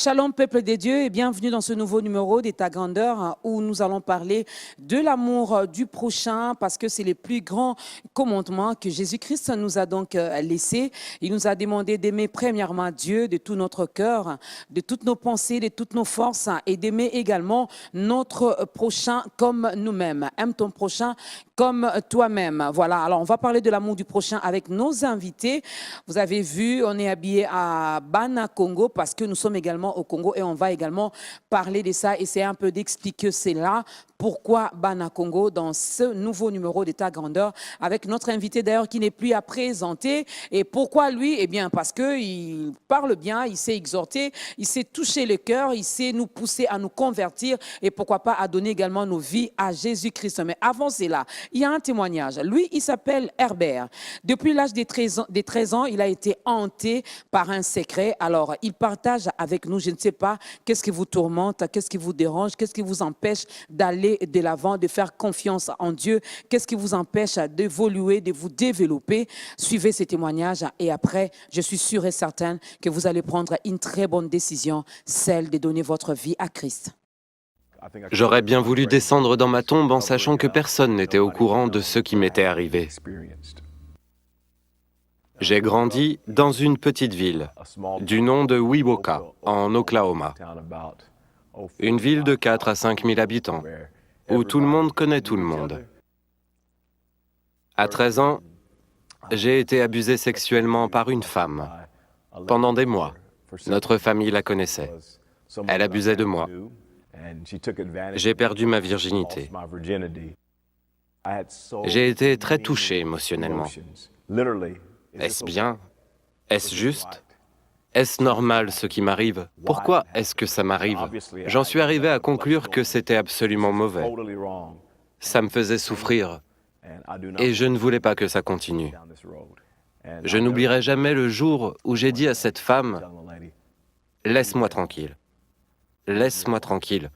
Shalom peuple des dieux et bienvenue dans ce nouveau numéro d'État Grandeur où nous allons parler de l'amour du prochain parce que c'est le plus grand commandement que Jésus-Christ nous a donc laissé. Il nous a demandé d'aimer premièrement Dieu de tout notre cœur, de toutes nos pensées, de toutes nos forces et d'aimer également notre prochain comme nous-mêmes. Aime ton prochain comme toi-même. Voilà, alors on va parler de l'amour du prochain avec nos invités. Vous avez vu, on est habillé à Bana Congo parce que nous sommes également au Congo et on va également parler de ça, essayer un peu d'expliquer cela. Pourquoi Bana Congo dans ce nouveau numéro d'État Grandeur avec notre invité d'ailleurs qui n'est plus à présenter. Et pourquoi lui? Eh bien parce qu'il parle bien, il sait exhorter, il sait toucher le cœur, il sait nous pousser à nous convertir et pourquoi pas à donner également nos vies à Jésus-Christ. Mais avant cela, il y a un témoignage. Lui, il s'appelle Herbert. Depuis l'âge des 13 ans, il a été hanté par un secret. Alors, il partage avec nous, je ne sais pas, qu'est-ce qui vous tourmente, qu'est-ce qui vous dérange, qu'est-ce qui vous empêche d'aller de l'avant, de faire confiance en Dieu, qu'est-ce qui vous empêche d'évoluer, de vous développer. Suivez ces témoignages et après, je suis sûre et certaine que vous allez prendre une très bonne décision, celle de donner votre vie à Christ. J'aurais bien voulu descendre dans ma tombe en sachant que personne n'était au courant de ce qui m'était arrivé. J'ai grandi dans une petite ville du nom de Wewoka, en Oklahoma. Une ville de 4 à 5 000 habitants, où tout le monde connaît tout le monde. À 13 ans, j'ai été abusé sexuellement par une femme. Pendant des mois, notre famille la connaissait. Elle abusait de moi. J'ai perdu ma virginité. J'ai été très touché émotionnellement. Est-ce bien? Est-ce juste? Est-ce normal ce qui m'arrive? Pourquoi est-ce que ça m'arrive? J'en suis arrivé à conclure que c'était absolument mauvais. Ça me faisait souffrir et je ne voulais pas que ça continue. Je n'oublierai jamais le jour où j'ai dit à cette femme, « Laisse-moi tranquille. Laisse-moi tranquille. »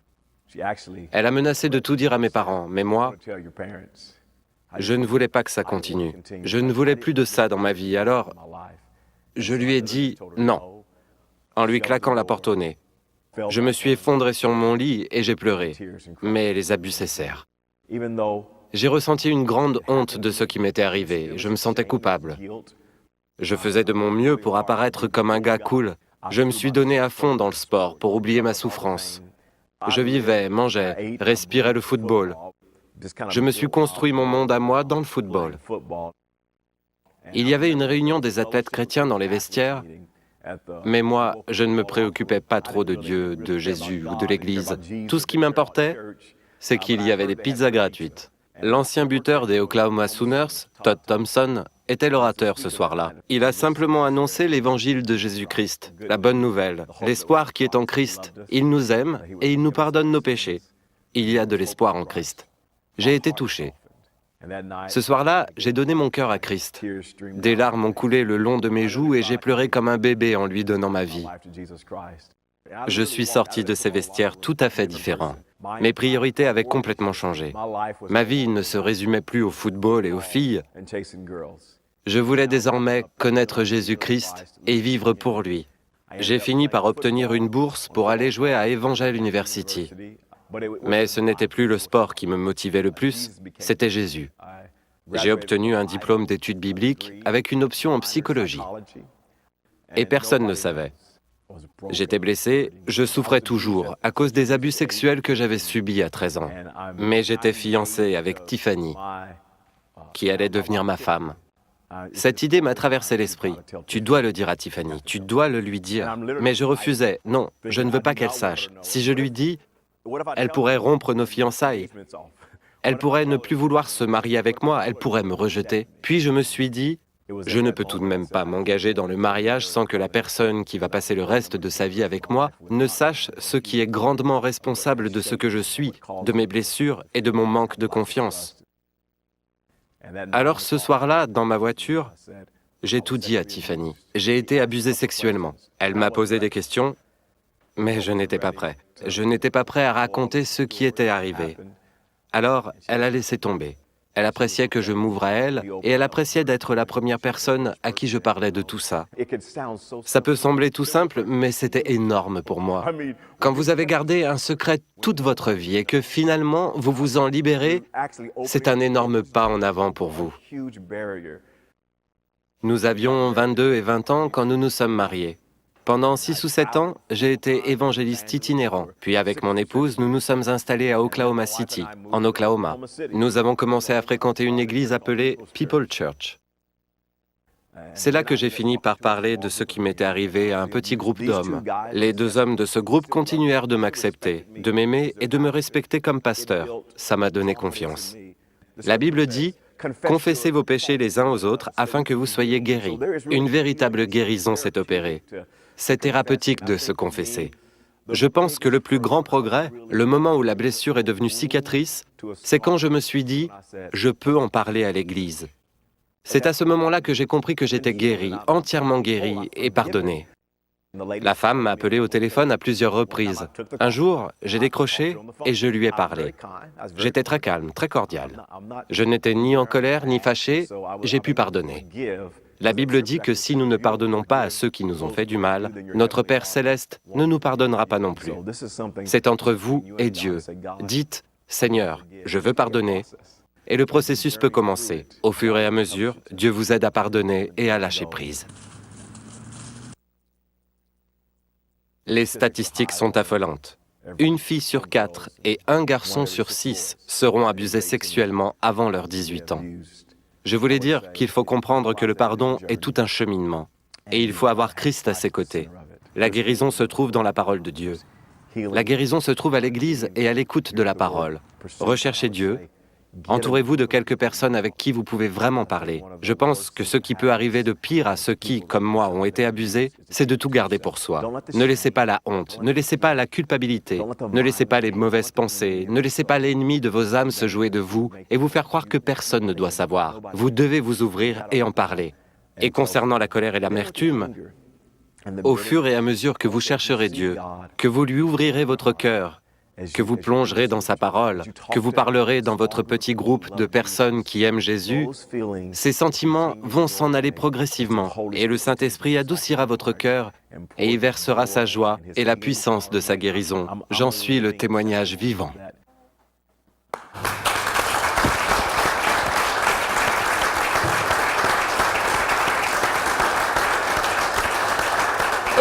Elle a menacé de tout dire à mes parents, mais moi, je ne voulais pas que ça continue. Je ne voulais plus de ça dans ma vie, alors je lui ai dit non, en lui claquant la porte au nez. Je me suis effondré sur mon lit et j'ai pleuré, mais les abus cessèrent. J'ai ressenti une grande honte de ce qui m'était arrivé, je me sentais coupable. Je faisais de mon mieux pour apparaître comme un gars cool. Je me suis donné à fond dans le sport pour oublier ma souffrance. Je vivais, mangeais, respirais le football. Je me suis construit mon monde à moi dans le football. Il y avait une réunion des athlètes chrétiens dans les vestiaires, mais moi, je ne me préoccupais pas trop de Dieu, de Jésus ou de l'Église. Tout ce qui m'importait, c'est qu'il y avait des pizzas gratuites. L'ancien buteur des Oklahoma Sooners, Todd Thompson, était l'orateur ce soir-là. Il a simplement annoncé l'évangile de Jésus-Christ, la bonne nouvelle, l'espoir qui est en Christ. Il nous aime et il nous pardonne nos péchés. Il y a de l'espoir en Christ. J'ai été touché. Ce soir-là, j'ai donné mon cœur à Christ. Des larmes ont coulé le long de mes joues et j'ai pleuré comme un bébé en lui donnant ma vie. Je suis sorti de ces vestiaires tout à fait différent. Mes priorités avaient complètement changé. Ma vie ne se résumait plus au football et aux filles. Je voulais désormais connaître Jésus-Christ et vivre pour lui. J'ai fini par obtenir une bourse pour aller jouer à Evangel University. Mais ce n'était plus le sport qui me motivait le plus, c'était Jésus. J'ai obtenu un diplôme d'études bibliques avec une option en psychologie. Et personne ne savait. J'étais blessé, je souffrais toujours à cause des abus sexuels que j'avais subis à 13 ans. Mais j'étais fiancé avec Tiffany, qui allait devenir ma femme. Cette idée m'a traversé l'esprit. Tu dois le dire à Tiffany, tu dois le lui dire. Mais je refusais. Non, je ne veux pas qu'elle sache. Si je lui dis, elle pourrait rompre nos fiançailles. Elle pourrait ne plus vouloir se marier avec moi, elle pourrait me rejeter. Puis je me suis dit, je ne peux tout de même pas m'engager dans le mariage sans que la personne qui va passer le reste de sa vie avec moi ne sache ce qui est grandement responsable de ce que je suis, de mes blessures et de mon manque de confiance. Alors ce soir-là, dans ma voiture, j'ai tout dit à Tiffany. J'ai été abusé sexuellement. Elle m'a posé des questions, mais je n'étais pas prêt. Je n'étais pas prêt à raconter ce qui était arrivé. Alors, elle a laissé tomber. Elle appréciait que je m'ouvre à elle et elle appréciait d'être la première personne à qui je parlais de tout ça. Ça peut sembler tout simple, mais c'était énorme pour moi. Quand vous avez gardé un secret toute votre vie et que finalement vous vous en libérez, c'est un énorme pas en avant pour vous. Nous avions 22 et 20 ans quand nous nous sommes mariés. Pendant 6 ou 7 ans, j'ai été évangéliste itinérant. Puis avec mon épouse, nous nous sommes installés à Oklahoma City, en Oklahoma. Nous avons commencé à fréquenter une église appelée People Church. C'est là que j'ai fini par parler de ce qui m'était arrivé à un petit groupe d'hommes. Les 2 hommes de ce groupe continuèrent de m'accepter, de m'aimer et de me respecter comme pasteur. Ça m'a donné confiance. La Bible dit « Confessez vos péchés les uns aux autres afin que vous soyez guéris ». Une véritable guérison s'est opérée. C'est thérapeutique de se confesser. Je pense que le plus grand progrès, le moment où la blessure est devenue cicatrice, c'est quand je me suis dit « Je peux en parler à l'Église ». C'est à ce moment-là que j'ai compris que j'étais guéri, entièrement guéri et pardonné. La femme m'a appelé au téléphone à plusieurs reprises. Un jour, j'ai décroché et je lui ai parlé. J'étais très calme, très cordial. Je n'étais ni en colère ni fâché, j'ai pu pardonner. La Bible dit que si nous ne pardonnons pas à ceux qui nous ont fait du mal, notre Père céleste ne nous pardonnera pas non plus. C'est entre vous et Dieu. Dites, « Seigneur, je veux pardonner », et le processus peut commencer. Au fur et à mesure, Dieu vous aide à pardonner et à lâcher prise. Les statistiques sont affolantes. 1 fille sur 4 et 1 garçon sur 6 seront abusés sexuellement avant leurs 18 ans. Je voulais dire qu'il faut comprendre que le pardon est tout un cheminement, et il faut avoir Christ à ses côtés. La guérison se trouve dans la parole de Dieu. La guérison se trouve à l'Église et à l'écoute de la parole. Recherchez Dieu. Entourez-vous de quelques personnes avec qui vous pouvez vraiment parler. Je pense que ce qui peut arriver de pire à ceux qui, comme moi, ont été abusés, c'est de tout garder pour soi. Ne laissez pas la honte, ne laissez pas la culpabilité, ne laissez pas les mauvaises pensées, ne laissez pas l'ennemi de vos âmes se jouer de vous et vous faire croire que personne ne doit savoir. Vous devez vous ouvrir et en parler. Et concernant la colère et l'amertume, au fur et à mesure que vous chercherez Dieu, que vous lui ouvrirez votre cœur, que vous plongerez dans sa parole, que vous parlerez dans votre petit groupe de personnes qui aiment Jésus, ces sentiments vont s'en aller progressivement et le Saint-Esprit adoucira votre cœur et y versera sa joie et la puissance de sa guérison. J'en suis le témoignage vivant.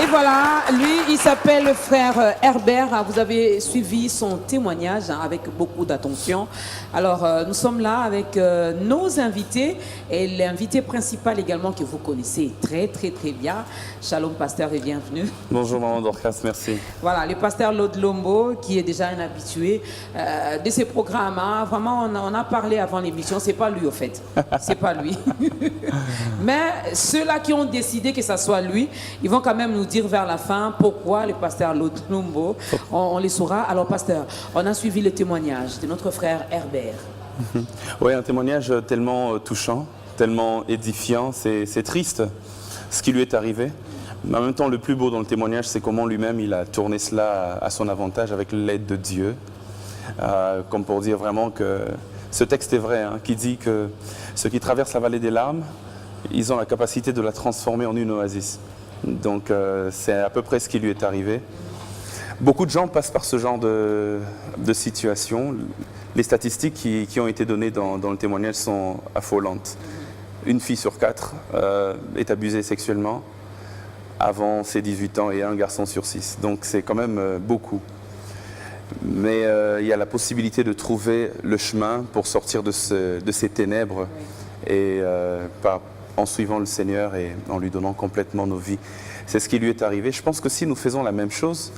Et voilà, lui, il s'appelle le frère Herbert. Vous avez suivi son témoignage avec beaucoup d'attention. Alors, nous sommes là avec nos invités et l'invité principal également que vous connaissez très bien. Shalom, pasteur, et bienvenue. Bonjour, maman Dorcas, merci. Voilà, le pasteur Lord Lombo, qui est déjà un habitué de ces programmes. Hein. Vraiment, on a parlé avant l'émission. C'est pas lui, au fait. C'est pas lui. Mais ceux-là qui ont décidé que ça soit lui, ils vont quand même nous dire vers la fin pourquoi le pasteur Lord Lombo, on les saura. Alors, pasteur, on a suivi le témoignage de notre frère Herbert. Oui, un témoignage tellement touchant, tellement édifiant. C'est triste ce qui lui est arrivé. Mais en même temps, le plus beau dans le témoignage, c'est comment lui-même il a tourné cela à son avantage avec l'aide de Dieu. Comme pour dire vraiment que ce texte est vrai, hein, qui dit que ceux qui traversent la vallée des larmes, ils ont la capacité de la transformer en une oasis. Donc c'est à peu près ce qui lui est arrivé. Beaucoup de gens passent par ce genre de situation. Les statistiques qui ont été données dans le témoignage sont affolantes. 1 fille sur 4 est abusée sexuellement avant ses 18 ans et 1 garçon sur 6. Donc c'est quand même beaucoup. Mais il y a la possibilité de trouver le chemin pour sortir de ces ténèbres et en suivant le Seigneur et en lui donnant complètement nos vies. C'est ce qui lui est arrivé. Je pense que si nous faisons la même chose,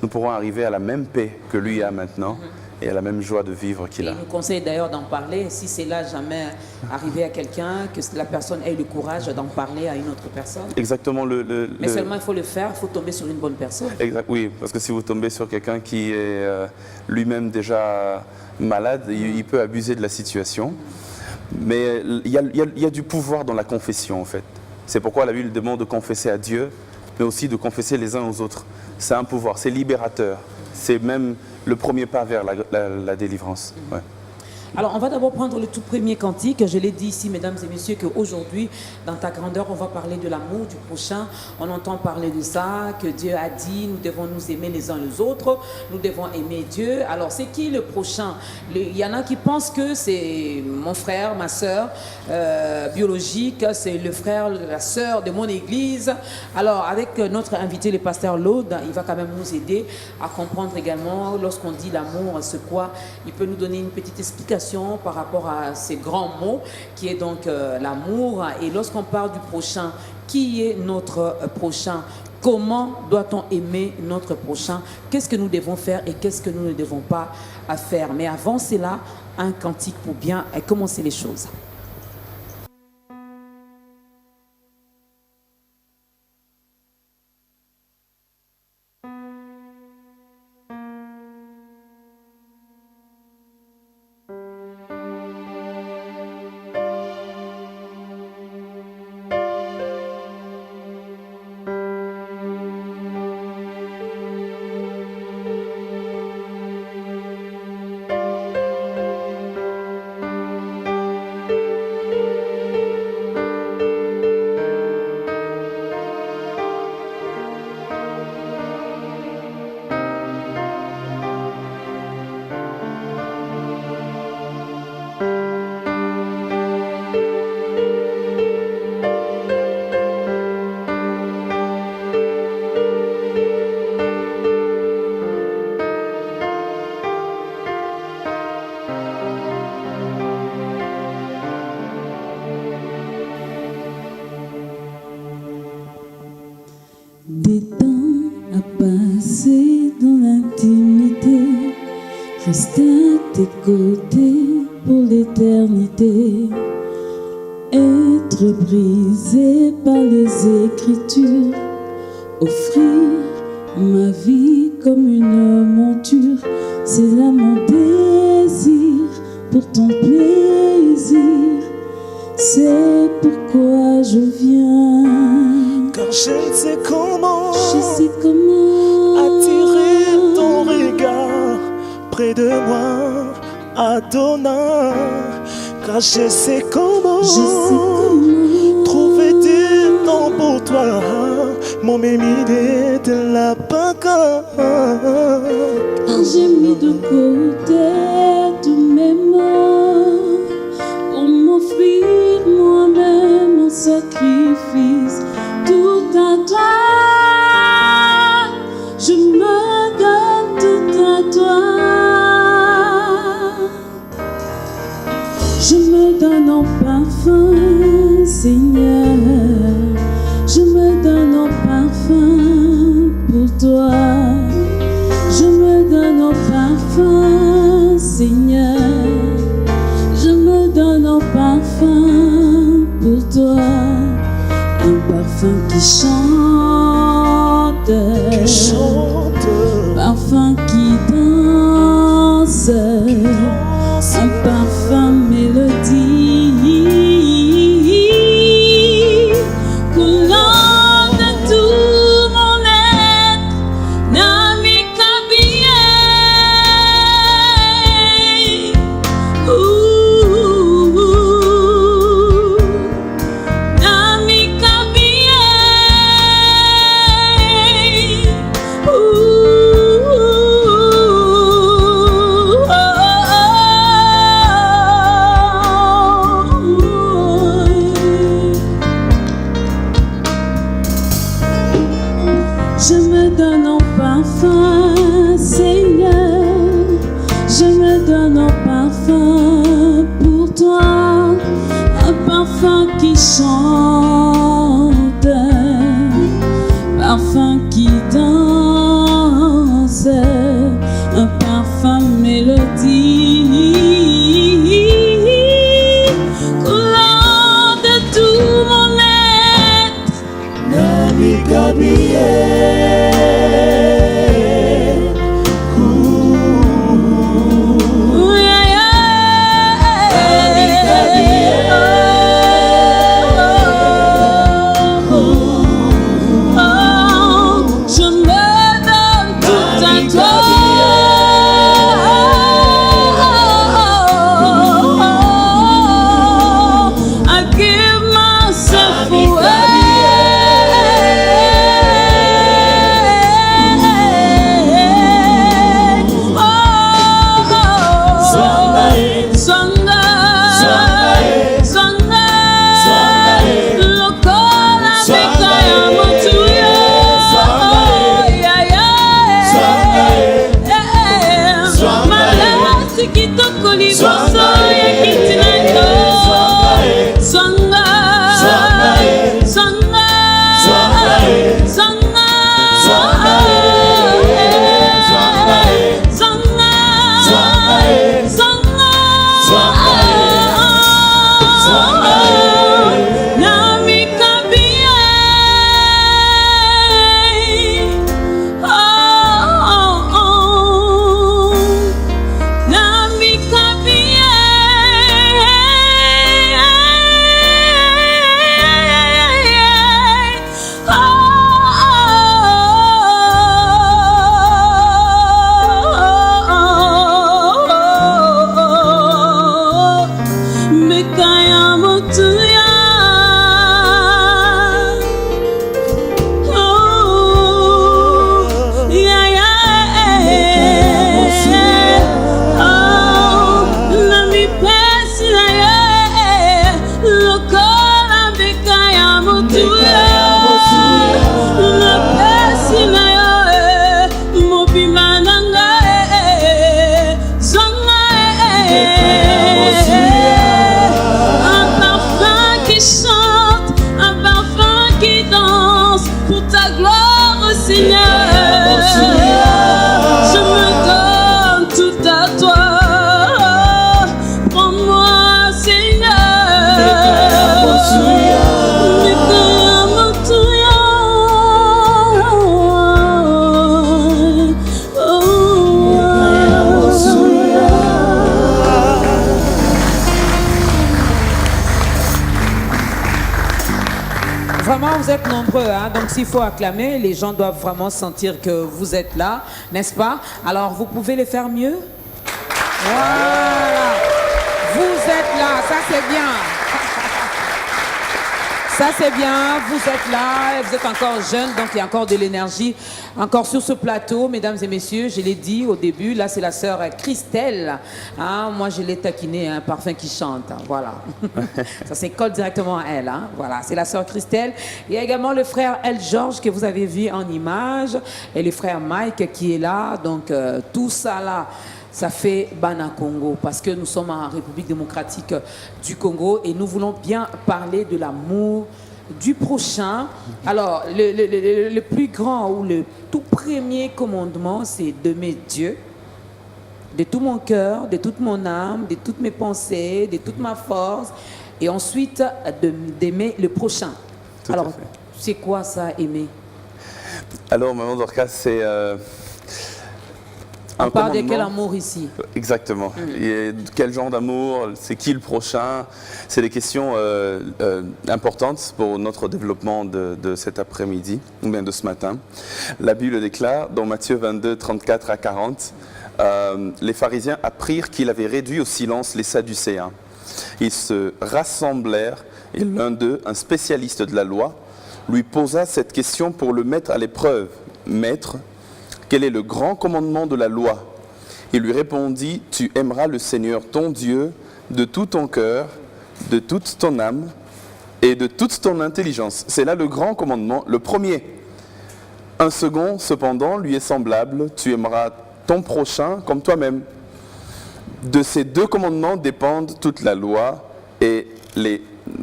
nous pourrons arriver à la même paix que lui a maintenant et à la même joie de vivre qu'il a. Il nous conseille d'ailleurs d'en parler, si c'est là jamais arrivé à quelqu'un, que la personne ait le courage d'en parler à une autre personne. Exactement. Mais seulement il faut le faire, il faut tomber sur une bonne personne. Exact, oui, parce que si vous tombez sur quelqu'un qui est lui-même déjà malade, il peut abuser de la situation. Mais il y a du pouvoir dans la confession, en fait. C'est pourquoi la Bible demande de confesser à Dieu, mais aussi de confesser les uns aux autres. C'est un pouvoir, c'est libérateur. C'est même le premier pas vers la délivrance. Ouais. Alors, on va d'abord prendre le tout premier cantique. Je l'ai dit ici, mesdames et messieurs, qu'aujourd'hui, dans ta grandeur, on va parler de l'amour du prochain. On entend parler de ça, que Dieu a dit, nous devons nous aimer les uns les autres, nous devons aimer Dieu. Alors, c'est qui le prochain? Il y en a qui pensent que c'est mon frère, ma soeur biologique, c'est le frère, la soeur de mon église. Alors, avec notre invité, le pasteur Laude, il va quand même nous aider à comprendre également, lorsqu'on dit l'amour, c'est quoi? Il peut nous donner une petite explication par rapport à ces grands mots qui est donc l'amour. Et lorsqu'on parle du prochain, qui est notre prochain? Comment doit-on aimer notre prochain? Qu'est-ce que nous devons faire et qu'est-ce que nous ne devons pas faire? Mais avant cela, un cantique pour bien commencer les choses. Des temps à passer dans l'intimité, rester à tes côtés pour l'éternité, être brisé par les Écritures, offrir ma vie comme une monture, c'est là mon désir pour ton plaisir, c'est pourquoi je viens. Car je sais comment attirer ton regard près de moi, Adonai. Car je sais comment trouver du temps pour toi, mon mémide de la bagarre. Car j'ai mis de côté tous mes maux pour m'offrir moi-même en sacrifice. Tout à toi, je me donne tout à toi. Je me donne en parfum, Seigneur. Je me donne en parfum pour toi. Je me donne en parfum, Seigneur. Je me donne en parfum pour toi. Un parfum qui chante, parfum qui danse, un parfum mélodie, coulant de tout mon être, Nami Kabie. Je me donne en parfum, Seigneur. Je me donne en parfum pour toi. Un parfum qui chante, parfum qui danse, un parfum mélodie, coulant de tout mon être. Nami Kabie. qui danse pour ta gloire, Seigneur. Je me donne tout à toi. Prends-moi, Seigneur. Vraiment, vous êtes nombreux, hein? Donc s'il faut acclamer, les gens doivent vraiment sentir que vous êtes là, n'est-ce pas? Alors, vous pouvez les faire mieux? Voilà! Vous êtes là, ça c'est bien. Ça c'est bien, vous êtes là, vous êtes encore jeunes, donc il y a encore de l'énergie. Encore sur ce plateau, mesdames et messieurs, je l'ai dit au début, là c'est la sœur Christelle. Hein, moi je l'ai taquinée, un parfum qui chante, hein, voilà. Ça s'écolle directement à elle, hein, voilà, c'est la sœur Christelle. Il y a également le frère El Georges que vous avez vu en image, et le frère Mike qui est là, donc tout ça là. Ça fait Bana Congo parce que nous sommes en République démocratique du Congo et nous voulons bien parler de l'amour du prochain. Alors, le plus grand ou le tout premier commandement, c'est d'aimer Dieu de tout mon cœur, de toute mon âme, de toutes mes pensées, de toute ma force et ensuite d'aimer le prochain. Alors, c'est quoi ça, aimer? Alors, maman Dorcas, c'est... On parle de quel amour ici? Exactement. Et quel genre d'amour? C'est qui le prochain? C'est des questions importantes pour notre développement de cet après-midi, ou bien de ce matin. La Bible déclare, dans Matthieu 22, 34 à 40, les pharisiens apprirent qu'il avait réduit au silence les Sadducéens. Ils se rassemblèrent et l'un d'eux, un spécialiste de la loi, lui posa cette question pour le mettre à l'épreuve. « Maître, quel est le grand commandement de la loi ?» Il lui répondit, « Tu aimeras le Seigneur ton Dieu de tout ton cœur, de toute ton âme et de toute ton intelligence. » C'est là le grand commandement, le premier. Un second, cependant, lui est semblable, « Tu aimeras ton prochain comme toi-même. » De ces deux commandements dépendent toute la loi et les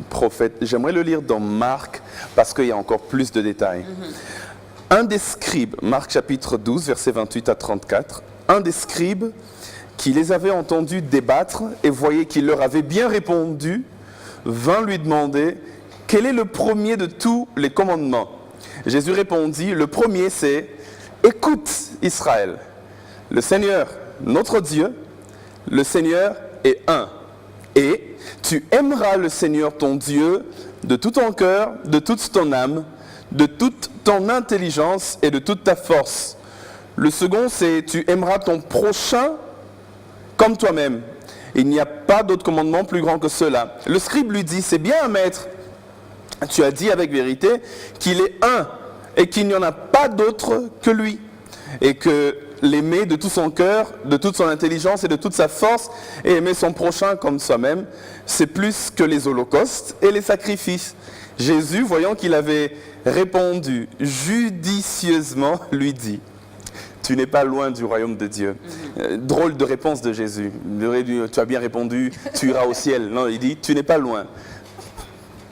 prophètes. J'aimerais le lire dans Marc parce qu'il y a encore plus de détails. Un des scribes, Marc chapitre 12, versets 28 à 34, un des scribes qui les avait entendus débattre et voyait qu'il leur avait bien répondu, vint lui demander « Quel est le premier de tous les commandements ?» Jésus répondit « Le premier c'est « Écoute Israël, le Seigneur, notre Dieu, le Seigneur est un. Et tu aimeras le Seigneur ton Dieu de tout ton cœur, de toute ton âme, de toute ton intelligence et de toute ta force. Le second, c'est tu aimeras ton prochain comme toi-même. Il n'y a pas d'autre commandement plus grand que cela. Le scribe lui dit, c'est bien, maître, tu as dit avec vérité qu'il est un et qu'il n'y en a pas d'autre que lui. Et que l'aimer de tout son cœur, de toute son intelligence et de toute sa force et aimer son prochain comme soi-même, c'est plus que les holocaustes et les sacrifices. Jésus, voyant qu'il avait répondu judicieusement, lui dit, tu n'es pas loin du royaume de Dieu. Drôle de réponse de Jésus. Il aurait dit, tu as bien répondu, tu iras au ciel. Non, il dit, tu n'es pas loin.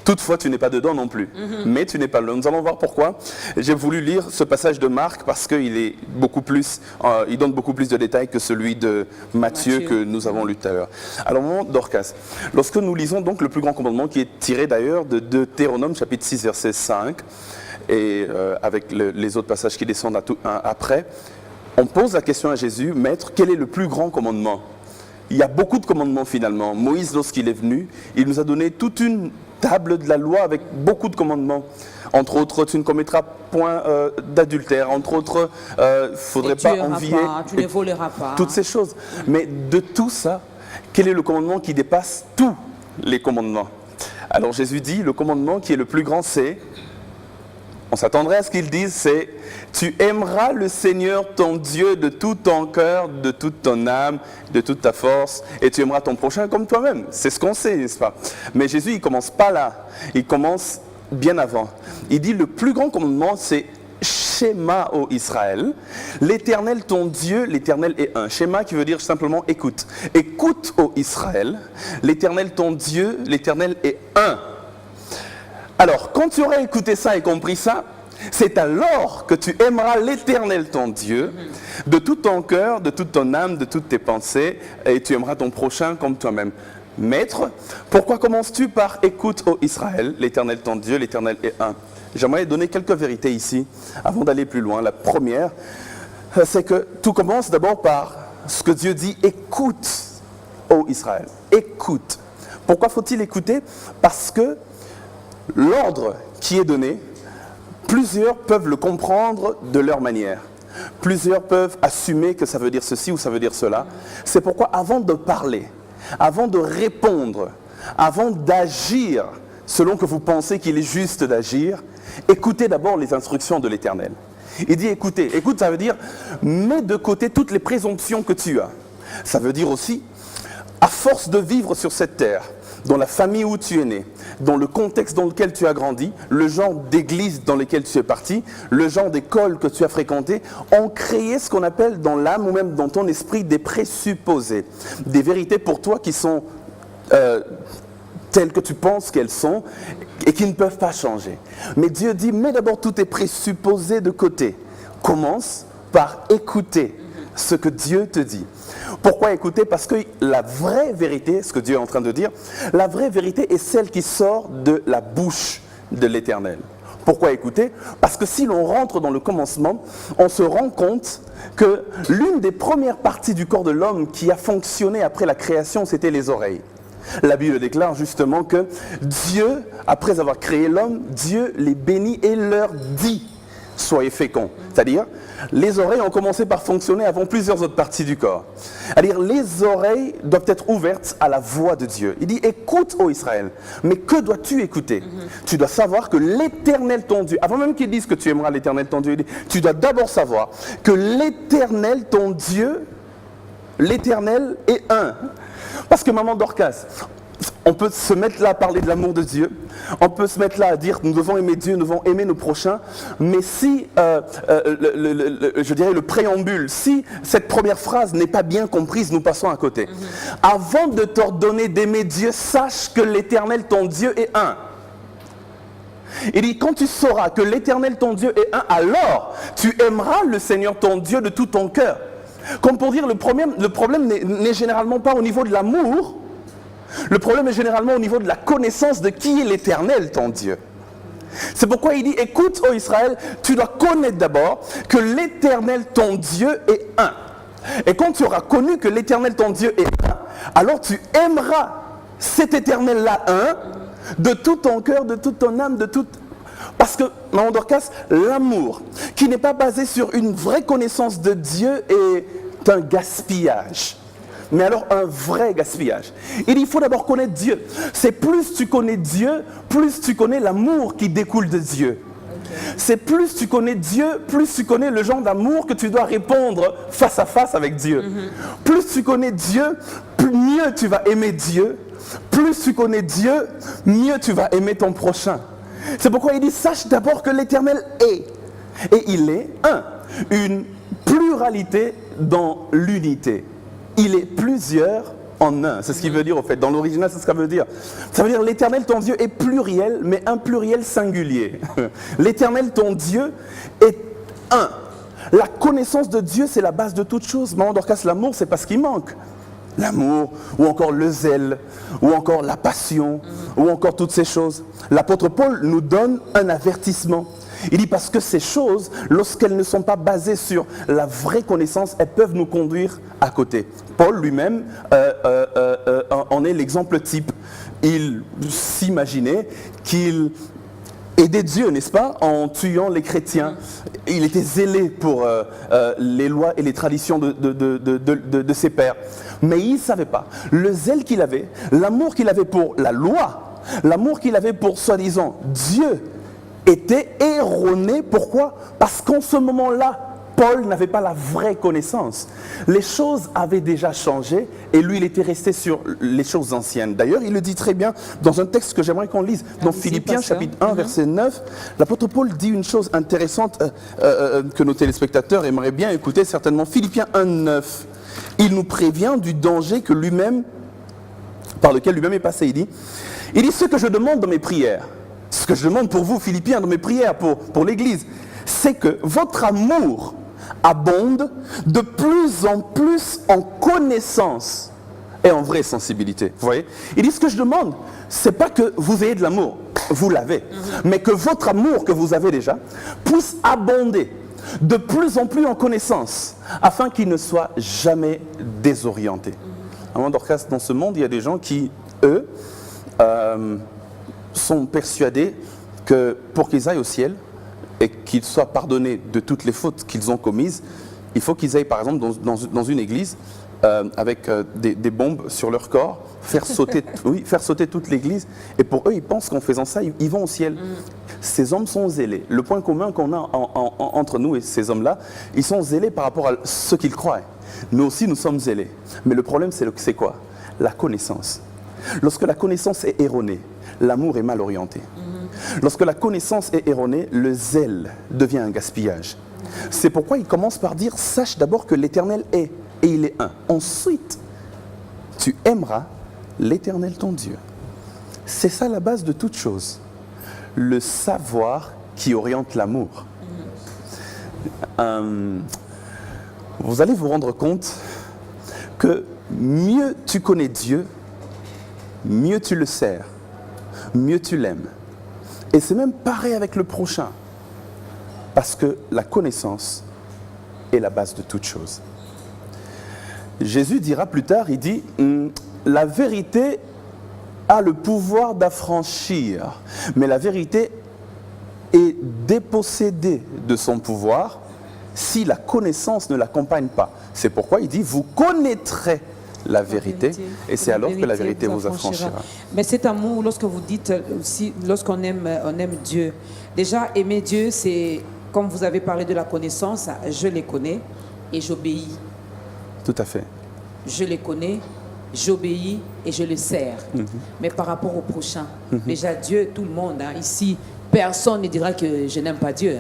Toutefois, tu n'es pas dedans non plus. Mais tu n'es pas loin. Nous allons voir pourquoi. J'ai voulu lire ce passage de Marc parce qu'il est beaucoup plus, il donne beaucoup plus de détails que celui de Matthieu que nous avons lu tout à l'heure. Alors, moment Dorcas, lorsque nous lisons donc le plus grand commandement qui est tiré d'ailleurs de Deutéronome chapitre 6 verset 5 et avec les autres passages qui descendent après, on pose la question à Jésus, Maître, quel est le plus grand commandement? Il y a beaucoup de commandements finalement. Moïse, lorsqu'il est venu, il nous a donné toute une table de la loi avec beaucoup de commandements. Entre autres, tu ne commettras point d'adultère. Entre autres, il ne faudrait pas envier. Tu ne voleras pas. Toutes ces choses. Mais de tout ça, quel est le commandement qui dépasse tous les commandements? Alors Jésus dit, le commandement qui est le plus grand, c'est, on s'attendrait à ce qu'il dise, c'est tu aimeras le Seigneur ton Dieu de tout ton cœur, de toute ton âme, de toute ta force, et tu aimeras ton prochain comme toi-même. C'est ce qu'on sait, n'est-ce pas? Mais Jésus, il ne commence pas là, il commence bien avant. Il dit le plus grand commandement, c'est Shema, ô Israël, l'Éternel ton Dieu, l'Éternel est un. Shema qui veut dire simplement écoute. Écoute, ô Israël, l'Éternel ton Dieu, l'Éternel est un. Alors, quand tu auras écouté ça et compris ça, c'est alors que tu aimeras l'Éternel ton Dieu de tout ton cœur, de toute ton âme, de toutes tes pensées, et tu aimeras ton prochain comme toi-même. Maître, pourquoi commences-tu par « Écoute, ô Israël, l'Éternel ton Dieu, l'Éternel est un ». J'aimerais donner quelques vérités ici, avant d'aller plus loin. La première, c'est que tout commence d'abord par ce que Dieu dit « Écoute, ô Israël, écoute ». Pourquoi faut-il écouter? Parce que l'ordre qui est donné, plusieurs peuvent le comprendre de leur manière. Plusieurs peuvent assumer que ça veut dire ceci ou ça veut dire cela. C'est pourquoi avant de parler, avant de répondre, avant d'agir selon que vous pensez qu'il est juste d'agir, écoutez d'abord les instructions de l'Éternel. Il dit écoutez, écoute ça veut dire mets de côté toutes les présomptions que tu as. Ça veut dire aussi, à force de vivre sur cette terre, dans la famille où tu es né, dans le contexte dans lequel tu as grandi, le genre d'église dans lequel tu es parti, le genre d'école que tu as fréquenté, ont créé ce qu'on appelle dans l'âme ou même dans ton esprit des présupposés, des vérités pour toi qui sont telles que tu penses qu'elles sont et qui ne peuvent pas changer. Mais Dieu dit, mets d'abord tous tes présupposés de côté. Commence par écouter ce que Dieu te dit. Pourquoi écouter? Parce que la vraie vérité, ce que Dieu est en train de dire, la vraie vérité est celle qui sort de la bouche de l'Éternel. Pourquoi écouter? Parce que si l'on rentre dans le commencement, on se rend compte que l'une des premières parties du corps de l'homme qui a fonctionné après la création, c'était les oreilles. La Bible déclare justement que Dieu, après avoir créé l'homme, Dieu les bénit et leur dit « soyez féconds ». C'est-à-dire, les oreilles ont commencé par fonctionner avant plusieurs autres parties du corps. C'est-à-dire, les oreilles doivent être ouvertes à la voix de Dieu. Il dit, écoute, ô Israël. Mais que dois-tu écouter? Tu dois savoir que l'Éternel ton Dieu, avant même qu'il dise que tu aimeras l'Éternel ton Dieu, il dit, tu dois d'abord savoir que l'Éternel ton Dieu, l'Éternel est un. Parce que maman Dorcas, on peut se mettre là à parler de l'amour de Dieu, on peut se mettre là à dire nous devons aimer Dieu, nous devons aimer nos prochains, mais si, je dirais le préambule, si cette première phrase n'est pas bien comprise, nous passons à côté. Avant de t'ordonner d'aimer Dieu, sache que l'Éternel ton Dieu est un. Il dit, quand tu sauras que l'Éternel ton Dieu est un, alors tu aimeras le Seigneur ton Dieu de tout ton cœur. Comme pour dire, le problème n'est généralement pas au niveau de l'amour, le problème est généralement au niveau de la connaissance de qui est l'Éternel, ton Dieu. C'est pourquoi il dit, écoute, ô Israël, tu dois connaître d'abord que l'Éternel, ton Dieu, est un. Et quand tu auras connu que l'Éternel, ton Dieu, est un, alors tu aimeras cet Éternel-là un, de tout ton cœur, de toute ton âme, de toute... Parce que, maman Dorcas, l'amour qui n'est pas basé sur une vraie connaissance de Dieu est un gaspillage. Mais alors un vrai gaspillage. Il faut d'abord connaître Dieu. C'est plus tu connais Dieu, plus tu connais l'amour qui découle de Dieu. C'est plus tu connais Dieu, plus tu connais le genre d'amour que tu dois répondre face à face avec Dieu. Plus tu connais Dieu, mieux tu vas aimer Dieu. Plus tu connais Dieu, mieux tu vas aimer ton prochain. C'est pourquoi il dit, sache d'abord que l'Éternel est. Et il est un. Une pluralité dans l'unité. Il est plusieurs en un. C'est ce qu'il veut dire, au fait. Dans l'original, c'est ce que ça veut dire. Ça veut dire l'Éternel, ton Dieu, est pluriel, mais un pluriel singulier. L'Éternel, ton Dieu, est un. La connaissance de Dieu, c'est la base de toute chose. Maman Dorcas, l'amour, c'est pas ce qui manque. L'amour, ou encore le zèle, ou encore la passion, ou encore toutes ces choses. L'apôtre Paul nous donne un avertissement. Il dit parce que ces choses, lorsqu'elles ne sont pas basées sur la vraie connaissance, elles peuvent nous conduire à côté. Paul lui-même en est l'exemple type. Il s'imaginait qu'il aidait Dieu, n'est-ce pas, en tuant les chrétiens. Il était zélé pour les lois et les traditions de ses pères. Mais il ne savait pas. Le zèle qu'il avait, l'amour qu'il avait pour la loi, l'amour qu'il avait pour, soi-disant, Dieu, était erroné. Pourquoi? Parce qu'en ce moment-là, Paul n'avait pas la vraie connaissance. Les choses avaient déjà changé et lui, il était resté sur les choses anciennes. D'ailleurs, il le dit très bien dans un texte que j'aimerais qu'on lise. Dans Philippiens, chapitre 1, verset 9, l'apôtre Paul dit une chose intéressante que nos téléspectateurs aimeraient bien écouter certainement. Philippiens 1, 9, il nous prévient du danger que lui-même, par lequel lui-même est passé. Il dit, ce que je demande dans mes prières, ce que je demande pour vous, Philippiens, dans mes prières pour l'Église, c'est que votre amour abonde de plus en plus en connaissance et en vraie sensibilité. Vous voyez? Il dit, ce que je demande, c'est pas que vous ayez de l'amour, vous l'avez, mais que votre amour que vous avez déjà puisse abonder de plus en plus en connaissance, afin qu'il ne soit jamais désorienté. Avant Dorcas, dans ce monde, il y a des gens qui, eux, sont persuadés que pour qu'ils aillent au ciel et qu'ils soient pardonnés de toutes les fautes qu'ils ont commises, il faut qu'ils aillent par exemple dans une église avec des bombes sur leur corps, faire sauter toute l'église. Et pour eux, ils pensent qu'en faisant ça, ils vont au ciel. Ces hommes sont zélés. Le point commun qu'on a entre nous et ces hommes-là, ils sont zélés par rapport à ce qu'ils croient. Nous aussi, nous sommes zélés. Mais le problème, c'est quoi? La connaissance. Lorsque la connaissance est erronée, l'amour est mal orienté. Lorsque la connaissance est erronée, le zèle devient un gaspillage. C'est pourquoi il commence par dire, sache d'abord que l'Éternel est, et il est un. Ensuite, tu aimeras l'Éternel ton Dieu. C'est ça la base de toute chose. Le savoir qui oriente l'amour. Vous allez vous rendre compte que mieux tu connais Dieu, mieux tu le sers, mieux tu l'aimes. Et c'est même pareil avec le prochain. Parce que la connaissance est la base de toute chose. Jésus dira plus tard, il dit, la vérité a le pouvoir d'affranchir, mais la vérité est dépossédée de son pouvoir si la connaissance ne l'accompagne pas. C'est pourquoi il dit, vous connaîtrez la vérité, et c'est alors que la vérité vous affranchira. Mais cet amour, lorsque vous dites, lorsqu'on aime Dieu, déjà aimer Dieu, c'est, comme vous avez parlé de la connaissance, je les connais et j'obéis. Tout à fait. Je les connais, j'obéis et je le sers. Mais par rapport au prochain, déjà Dieu, tout le monde, ici, personne ne dira que je n'aime pas Dieu.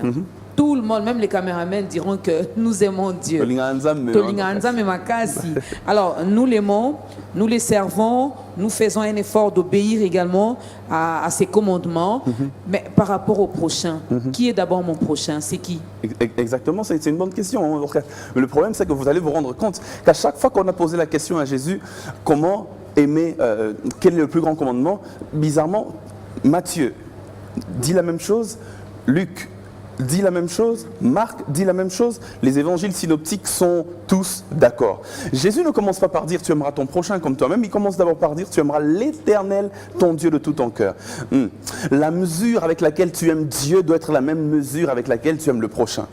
Tout le monde, même les caméramans diront que nous aimons Dieu. Alors, nous l'aimons, nous les servons, nous faisons un effort d'obéir également à ses commandements. Mais par rapport au prochain, qui est d'abord mon prochain? C'est qui? Exactement, c'est une bonne question. Mais le problème, c'est que vous allez vous rendre compte qu'à chaque fois qu'on a posé la question à Jésus, comment aimer, quel est le plus grand commandement, bizarrement, Matthieu dit la même chose, Luc dit la même chose, Marc dit la même chose, les évangiles synoptiques sont tous d'accord. Jésus ne commence pas par dire tu aimeras ton prochain comme toi-même, il commence d'abord par dire tu aimeras l'Éternel, ton Dieu de tout ton cœur. La mesure avec laquelle tu aimes Dieu doit être la même mesure avec laquelle tu aimes le prochain.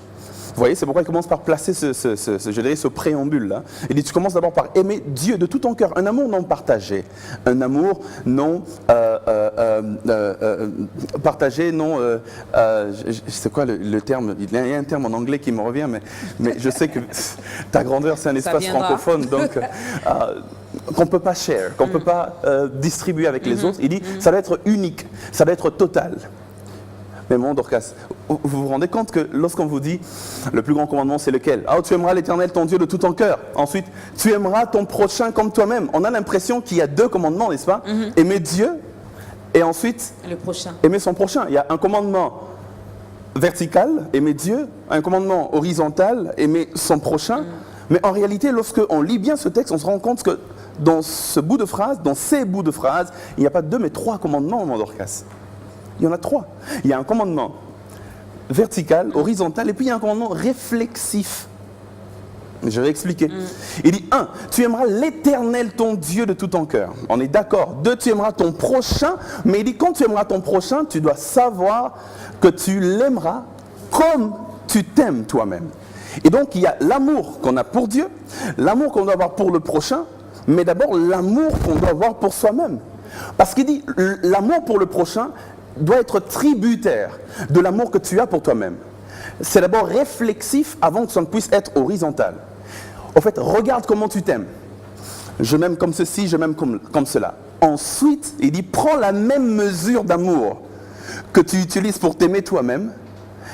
Vous voyez, c'est pourquoi il commence par placer ce préambule-là. Il dit, tu commences d'abord par aimer Dieu de tout ton cœur. Un amour non partagé. Un amour non partagé, non... c'est quoi le terme? Il y a un terme en anglais qui me revient, mais je sais que ta grandeur, c'est un espace francophone, donc qu'on ne peut pas share, qu'on ne peut pas distribuer avec les autres. Il dit, ça doit être unique, ça doit être total. Mais mon Dorcas, vous vous rendez compte que lorsqu'on vous dit le plus grand commandement, c'est lequel? Tu aimeras l'Éternel, ton Dieu, de tout ton cœur. Ensuite, tu aimeras ton prochain comme toi-même. On a l'impression qu'il y a deux commandements, n'est-ce pas? Aimer Dieu et ensuite le prochain. Aimer son prochain. Il y a un commandement vertical, aimer Dieu, un commandement horizontal, aimer son prochain. Mais en réalité, lorsqu'on lit bien ce texte, on se rend compte que dans ce bout de phrase, dans ces bouts de phrase, il n'y a pas deux mais trois commandements, mon Dorcas. Il y en a trois. Il y a un commandement vertical, horizontal, et puis il y a un commandement réflexif. Je vais expliquer. Il dit 1, tu aimeras l'Éternel, ton Dieu, de tout ton cœur. On est d'accord. 2, tu aimeras ton prochain, mais il dit quand tu aimeras ton prochain, tu dois savoir que tu l'aimeras comme tu t'aimes toi-même. Et donc il y a l'amour qu'on a pour Dieu, l'amour qu'on doit avoir pour le prochain, mais d'abord l'amour qu'on doit avoir pour soi-même. Parce qu'il dit l'amour pour le prochain doit être tributaire de l'amour que tu as pour toi-même. C'est d'abord réflexif avant que ça ne puisse être horizontal. En fait, regarde comment tu t'aimes. Je m'aime comme ceci, je m'aime comme cela. Ensuite, il dit, prends la même mesure d'amour que tu utilises pour t'aimer toi-même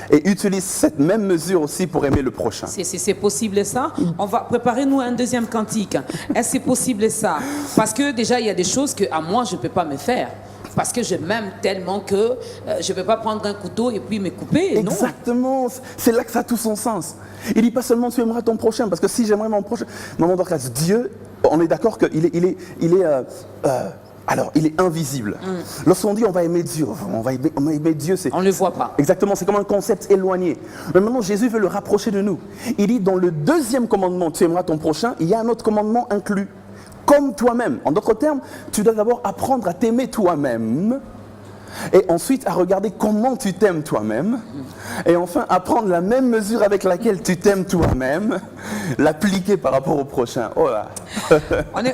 et utilise cette même mesure aussi pour aimer le prochain. C'est possible ça? On va préparer nous un deuxième cantique. Est-ce que c'est possible ça? Parce que déjà, il y a des choses que à moi, je ne peux pas me faire. parce que je m'aime tellement que je ne peux pas prendre un couteau et puis me couper. Exactement, c'est là que ça a tout son sens. Il dit pas seulement tu aimeras ton prochain, parce que si j'aimerais mon prochain, maman Dorcas, Dieu, on est d'accord qu'il est invisible. Lorsqu'on dit on va aimer Dieu, on va aimer Dieu, on ne le voit pas. Exactement, c'est comme un concept éloigné. Mais maintenant, Jésus veut le rapprocher de nous. Il dit dans le deuxième commandement, tu aimeras ton prochain, il y a un autre commandement inclus. Comme toi-même. En d'autres termes, tu dois d'abord apprendre à t'aimer toi-même. Et ensuite à regarder comment tu t'aimes toi-même. Et enfin, apprendre la même mesure avec laquelle tu t'aimes toi-même, l'appliquer par rapport au prochain. Oh là.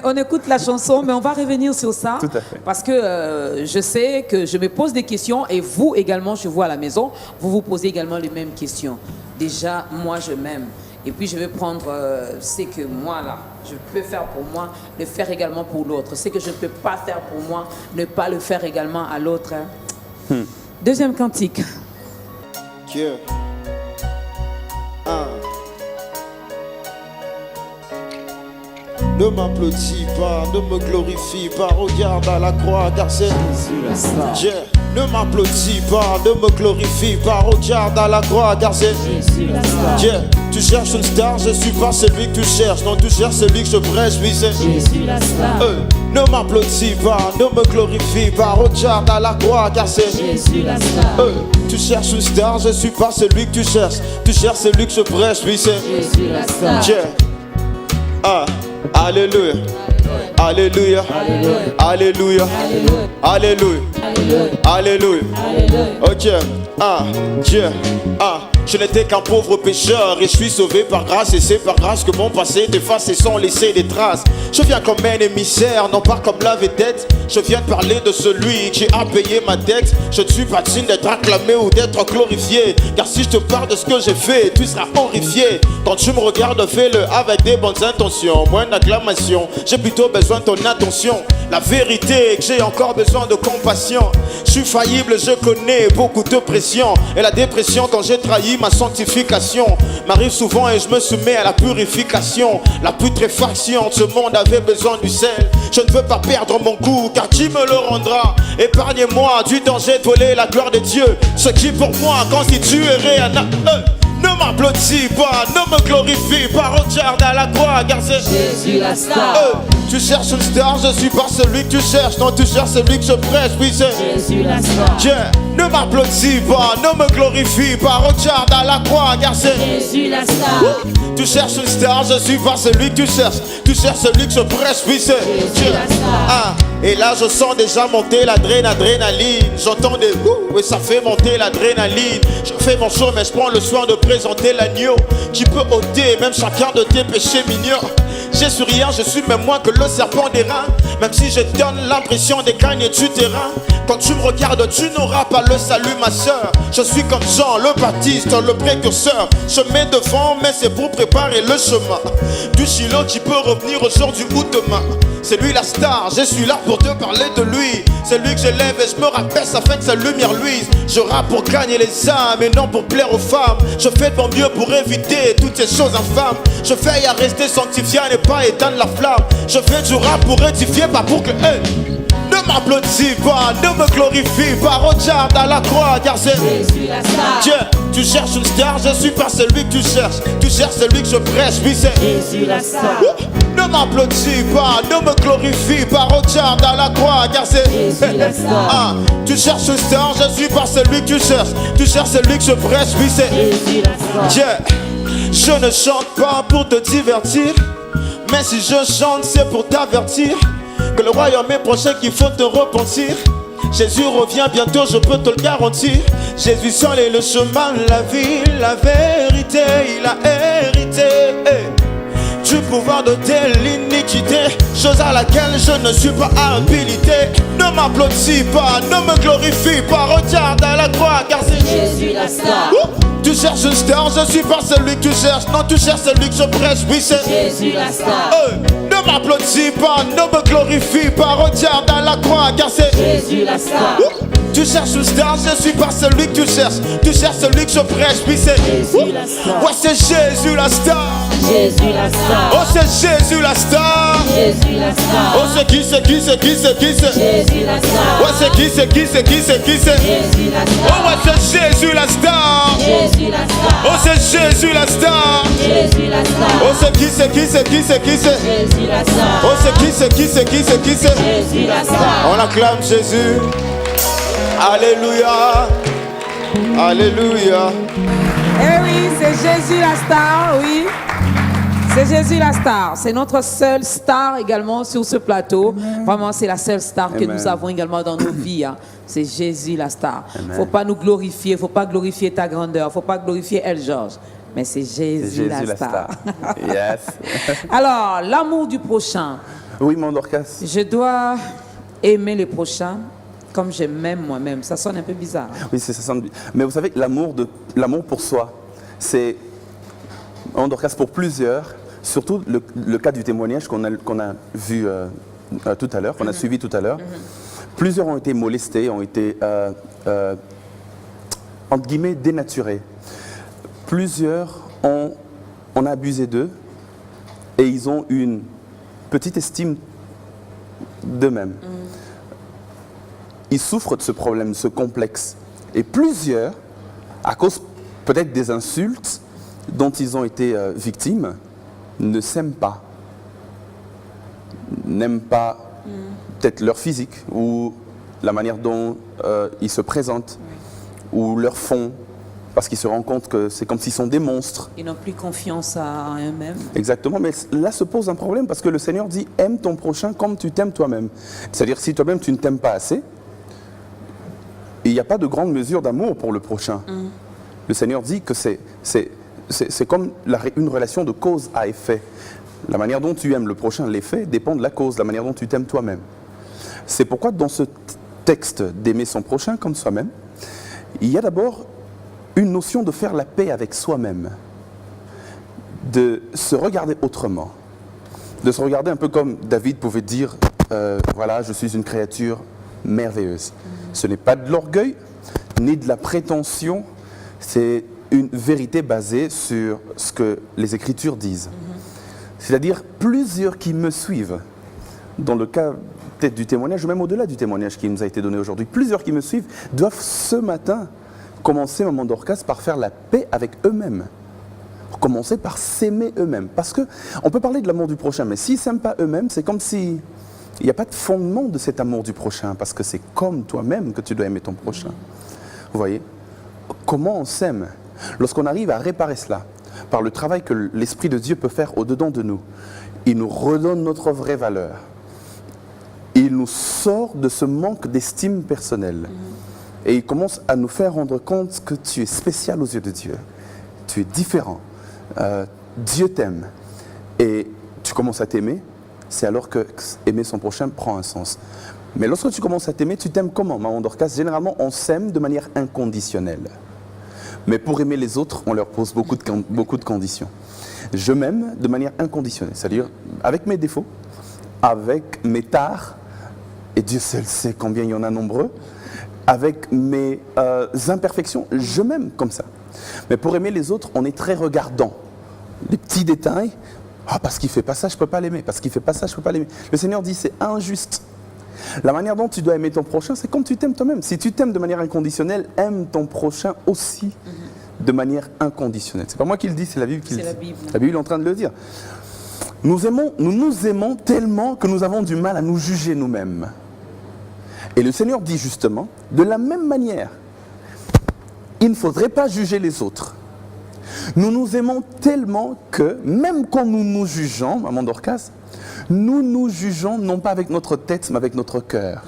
On écoute la chanson, mais on va revenir sur ça. Tout à fait. Parce que je sais que je me pose des questions et vous également, je vois à la maison, vous vous posez également les mêmes questions. Déjà, moi, je m'aime. Et puis, je vais prendre ce que moi, là, je peux faire pour moi, le faire également pour l'autre. Ce que je ne peux pas faire pour moi, ne pas le faire également à l'autre. Deuxième cantique. Dieu. Ne m'applaudis pas, ne me glorifie pas, regarde à la croix car c'est Dieu. Ne m'applaudis pas, ne me glorifie pas, regarde à la croix car c'est Dieu. Tu cherches une star, je suis pas celui que tu cherches. Non, tu cherches celui que je prêche, oui c'est Jésus la star. Ne m'applaudis pas, ne me glorifie pas, regarde à la croix car c'est Jésus la star. Tu cherches une star, je suis pas celui que tu cherches. Tu cherches celui que je prêche, oui c'est Jésus la star. Dieu. Alléluia. Alléluia. Alléluia. Alléluia. Alléluia. Ok. Dieu. Je n'étais qu'un pauvre pécheur et je suis sauvé par grâce. Et c'est par grâce que mon passé est effacé sans laisser des traces. Je viens comme un émissaire, non pas comme la vedette. Je viens de parler de celui qui a payé ma dette. Je ne suis pas digne d'être acclamé ou d'être glorifié, car si je te parle de ce que j'ai fait, tu seras horrifié. Quand tu me regardes, fais-le avec des bonnes intentions, moins d'acclamation. J'ai plutôt besoin de ton attention. La vérité est que j'ai encore besoin de compassion. Je suis faillible, je connais beaucoup de pression. Et la dépression quand j'ai trahi ma sanctification m'arrive souvent et je me soumets à la purification. La putréfaction de ce monde avait besoin du sel. Je ne veux pas perdre mon goût car qui me le rendra? Épargnez-moi du danger de voler la gloire de Dieu, ce qui pour moi constituerait un Ne m'applaudis pas, ne me glorifie pas, regarde à la croix car c'est Jésus la star. Tu cherches une star, je suis pas celui que tu cherches. Non, tu cherches celui que je prêche, oui c'est Jésus la star. Dieu. Ne m'applaudis pas, ne me glorifie pas, regarde à la croix car c'est Jésus la star. Tu cherches une star, je suis pas celui que tu cherches. Tu cherches celui que je prêche, oui c'est Jésus la star. Et là je sens déjà monter l'adrénaline. J'entends des ouh, et ça fait monter l'adrénaline. Je fais mon show mais je prends le soin de présenter l'agneau qui peut ôter même chacun de tes péchés mignons. J'ai su rien, je suis même moins que le serpent des reins. Même si je donne l'impression des gagnes du terrain. Quand tu me regardes, tu n'auras pas le salut ma soeur. Je suis comme Jean le Baptiste, le précurseur. Je mets devant mais c'est pour préparer le chemin du Shiloh qui peut revenir aujourd'hui ou demain. C'est lui la star, je suis là pour te parler de lui. C'est lui que j'élève et je me rabaisse afin que sa lumière luise. Je rappe pour gagner les âmes et non pour plaire aux femmes. Je fais de mon mieux pour éviter toutes ces choses infâmes. Je veille à rester sanctifié et pas éteindre la flamme. Je fais du rap pour édifier, pas pour que ne m'applaudis pas, ne me glorifie pas, regarde à la croix car c'est Jésus la star. Dieu. Tu cherches une star, je suis pas celui que tu cherches. Tu cherches celui que je prêche, oui c'est Jésus la star. Ne m'applaudis pas, ne me glorifie pas, regarde à la croix car c'est Jésus la star. Tu cherches une star, je suis pas celui que tu cherches. Tu cherches celui que je prêche, oui c'est Jésus la star. Dieu. Je ne chante pas pour te divertir, mais si je chante c'est pour t'avertir que le royaume est prochain, qu'il faut te repentir. Jésus revient bientôt, je peux te le garantir. Jésus seul est le chemin, la vie, la vérité. Il a hérité du pouvoir de l'iniquité, chose à laquelle je ne suis pas habilité. Ne m'applaudis pas, ne me glorifie pas, regarde à la croix car c'est Jésus la star. Tu cherches une star, je suis pas celui que tu cherches. Non, tu cherches celui que je prêche, oui c'est Jésus la star. Ne m'applaudis pas, ne me glorifie pas, regarde à la croix car c'est Jésus la star. Tu Tu cherches une star, je suis pas celui que tu cherches. Tu cherches celui que je prêche, puis c'est Jésus la star. ouais, c'est Jésus la star. Jésus la star. Oh, c'est Jésus la star. Jésus la star. Oh, c'est qui, c'est qui, c'est qui, c'est qui, c'est Jésus la star. ouais, c'est qui, c'est qui, c'est qui, c'est qui, c'est Jésus la oh, star. ouais, c'est Jésus la star. Jésus la star. Oh, c'est Jésus la star. Jésus la star. Oh, c'est qui, c'est qui, c'est qui, c'est qui, c'est Jésus la star. oh, c'est qui, c'est qui, c'est qui, c'est qui, c'est Jésus la star. on acclame Jésus. Alléluia. Alléluia. Eh oui, c'est Jésus la star, oui. C'est Jésus la star. C'est notre seule star également sur ce plateau. Vraiment, c'est la seule star que Amen. nous avons également dans nos vies. Hein. C'est Jésus la star. Il ne faut pas nous glorifier, il ne faut pas glorifier ta grandeur, il ne faut pas glorifier El Georges. Mais c'est Jésus, Jésus la star. Yes. Alors, l'amour du prochain. Oui, mon Dorcas. Je dois aimer le prochain comme je m'aime moi-même. Ça sonne un peu bizarre. Oui, c'est ça. Mais vous savez, l'amour pour soi, c'est, en Dorcas, pour plusieurs, surtout le cas du témoignage qu'on a vu tout à l'heure, qu'on a suivi tout à l'heure. Plusieurs ont été molestés, ont été, entre guillemets, dénaturés. Plusieurs on a abusé d'eux et ils ont une petite estime d'eux-mêmes. Ils souffrent de ce problème, de ce complexe. Et plusieurs, à cause peut-être des insultes dont ils ont été victimes, ne s'aiment pas. N'aiment pas peut-être leur physique ou la manière dont ils se présentent ou leur fond, parce qu'ils se rendent compte que c'est comme s'ils sont des monstres. Ils n'ont plus confiance en eux-mêmes. Exactement, mais là se pose un problème parce que le Seigneur dit « aime ton prochain comme tu t'aimes toi-même ». C'est-à-dire si toi-même tu ne t'aimes pas assez, il n'y a pas de grande mesure d'amour pour le prochain. Le Seigneur dit que c'est comme une relation de cause à effet. La manière dont tu aimes le prochain, l'effet dépend de la cause, la manière dont tu t'aimes toi-même. C'est pourquoi dans ce texte d'aimer son prochain comme soi-même, il y a d'abord une notion de faire la paix avec soi-même, de se regarder autrement, de se regarder un peu comme David pouvait dire voilà, je suis une créature merveilleuse. Ce n'est pas de l'orgueil, ni de la prétention, c'est une vérité basée sur ce que les Écritures disent. C'est-à-dire, plusieurs qui me suivent, dans le cas peut-être du témoignage, ou même au-delà du témoignage qui nous a été donné aujourd'hui, plusieurs qui me suivent doivent ce matin commencer, maman Dorcas, par faire la paix avec eux-mêmes. Commencer par s'aimer eux-mêmes. Parce qu'on peut parler de l'amour du prochain, mais s'ils ne s'aiment pas eux-mêmes, c'est comme si il n'y a pas de fondement de cet amour du prochain, parce que c'est comme toi-même que tu dois aimer ton prochain. Vous voyez? Comment on s'aime? Lorsqu'on arrive à réparer cela, par le travail que l'Esprit de Dieu peut faire au-dedans de nous, il nous redonne notre vraie valeur. Il nous sort de ce manque d'estime personnelle. Et il commence à nous faire rendre compte que tu es spécial aux yeux de Dieu. Tu es différent. Dieu t'aime. Et tu commences à t'aimer. C'est alors que aimer son prochain prend un sens. Mais lorsque tu commences à t'aimer, tu t'aimes comment, maman Dorcas? Généralement, on s'aime de manière inconditionnelle. Mais pour aimer les autres, on leur pose beaucoup de conditions. Je m'aime de manière inconditionnelle, c'est-à-dire avec mes défauts, avec mes tares, et Dieu seul sait combien il y en a nombreux, avec mes imperfections, je m'aime comme ça. Mais pour aimer les autres, on est très regardant. Les petits détails, parce qu'il ne fait pas ça, je ne peux pas l'aimer, parce qu'il ne fait pas ça, je ne peux pas l'aimer. Le Seigneur dit, c'est injuste. La manière dont tu dois aimer ton prochain, c'est comme tu t'aimes toi-même. Si tu t'aimes de manière inconditionnelle, aime ton prochain aussi de manière inconditionnelle. C'est pas moi qui le dis, c'est la Bible qui le dit. La Bible. La Bible est en train de le dire. Nous nous aimons tellement que nous avons du mal à nous juger nous-mêmes. Et le Seigneur dit justement, de la même manière, il ne faudrait pas juger les autres. Nous nous aimons tellement que, même quand nous nous jugeons, maman Dorcas, nous nous jugeons non pas avec notre tête, mais avec notre cœur.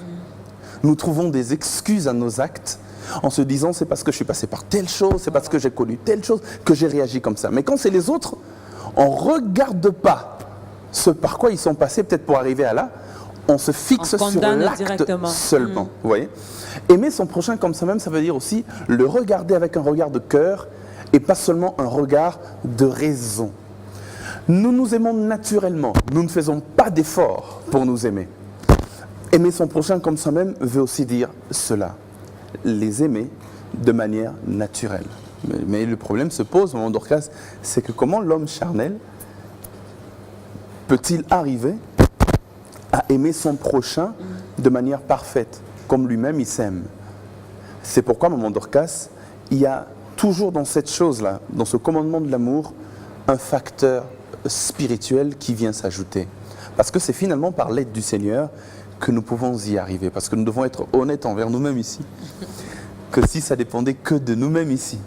Nous trouvons des excuses à nos actes en se disant c'est parce que je suis passé par telle chose, c'est parce que j'ai connu telle chose que j'ai réagi comme ça. Mais quand c'est les autres, on ne regarde pas ce par quoi ils sont passés, peut-être pour arriver à là, on se fixe sur l'acte seulement. Vous voyez? Aimer son prochain comme ça même, ça veut dire aussi le regarder avec un regard de cœur et pas seulement un regard de raison. Nous nous aimons naturellement, nous ne faisons pas d'efforts pour nous aimer. Aimer son prochain comme soi-même veut aussi dire cela. les aimer de manière naturelle. Mais le problème se pose, maman Dorcas, c'est que comment l'homme charnel peut-il arriver à aimer son prochain de manière parfaite, comme lui-même il s'aime? C'est pourquoi, maman Dorcas, il y a toujours dans cette chose-là, dans ce commandement de l'amour, un facteur spirituel qui vient s'ajouter. Parce que c'est finalement par l'aide du Seigneur que nous pouvons y arriver. Parce que nous devons être honnêtes envers nous-mêmes ici. Que si ça dépendait que de nous-mêmes ici,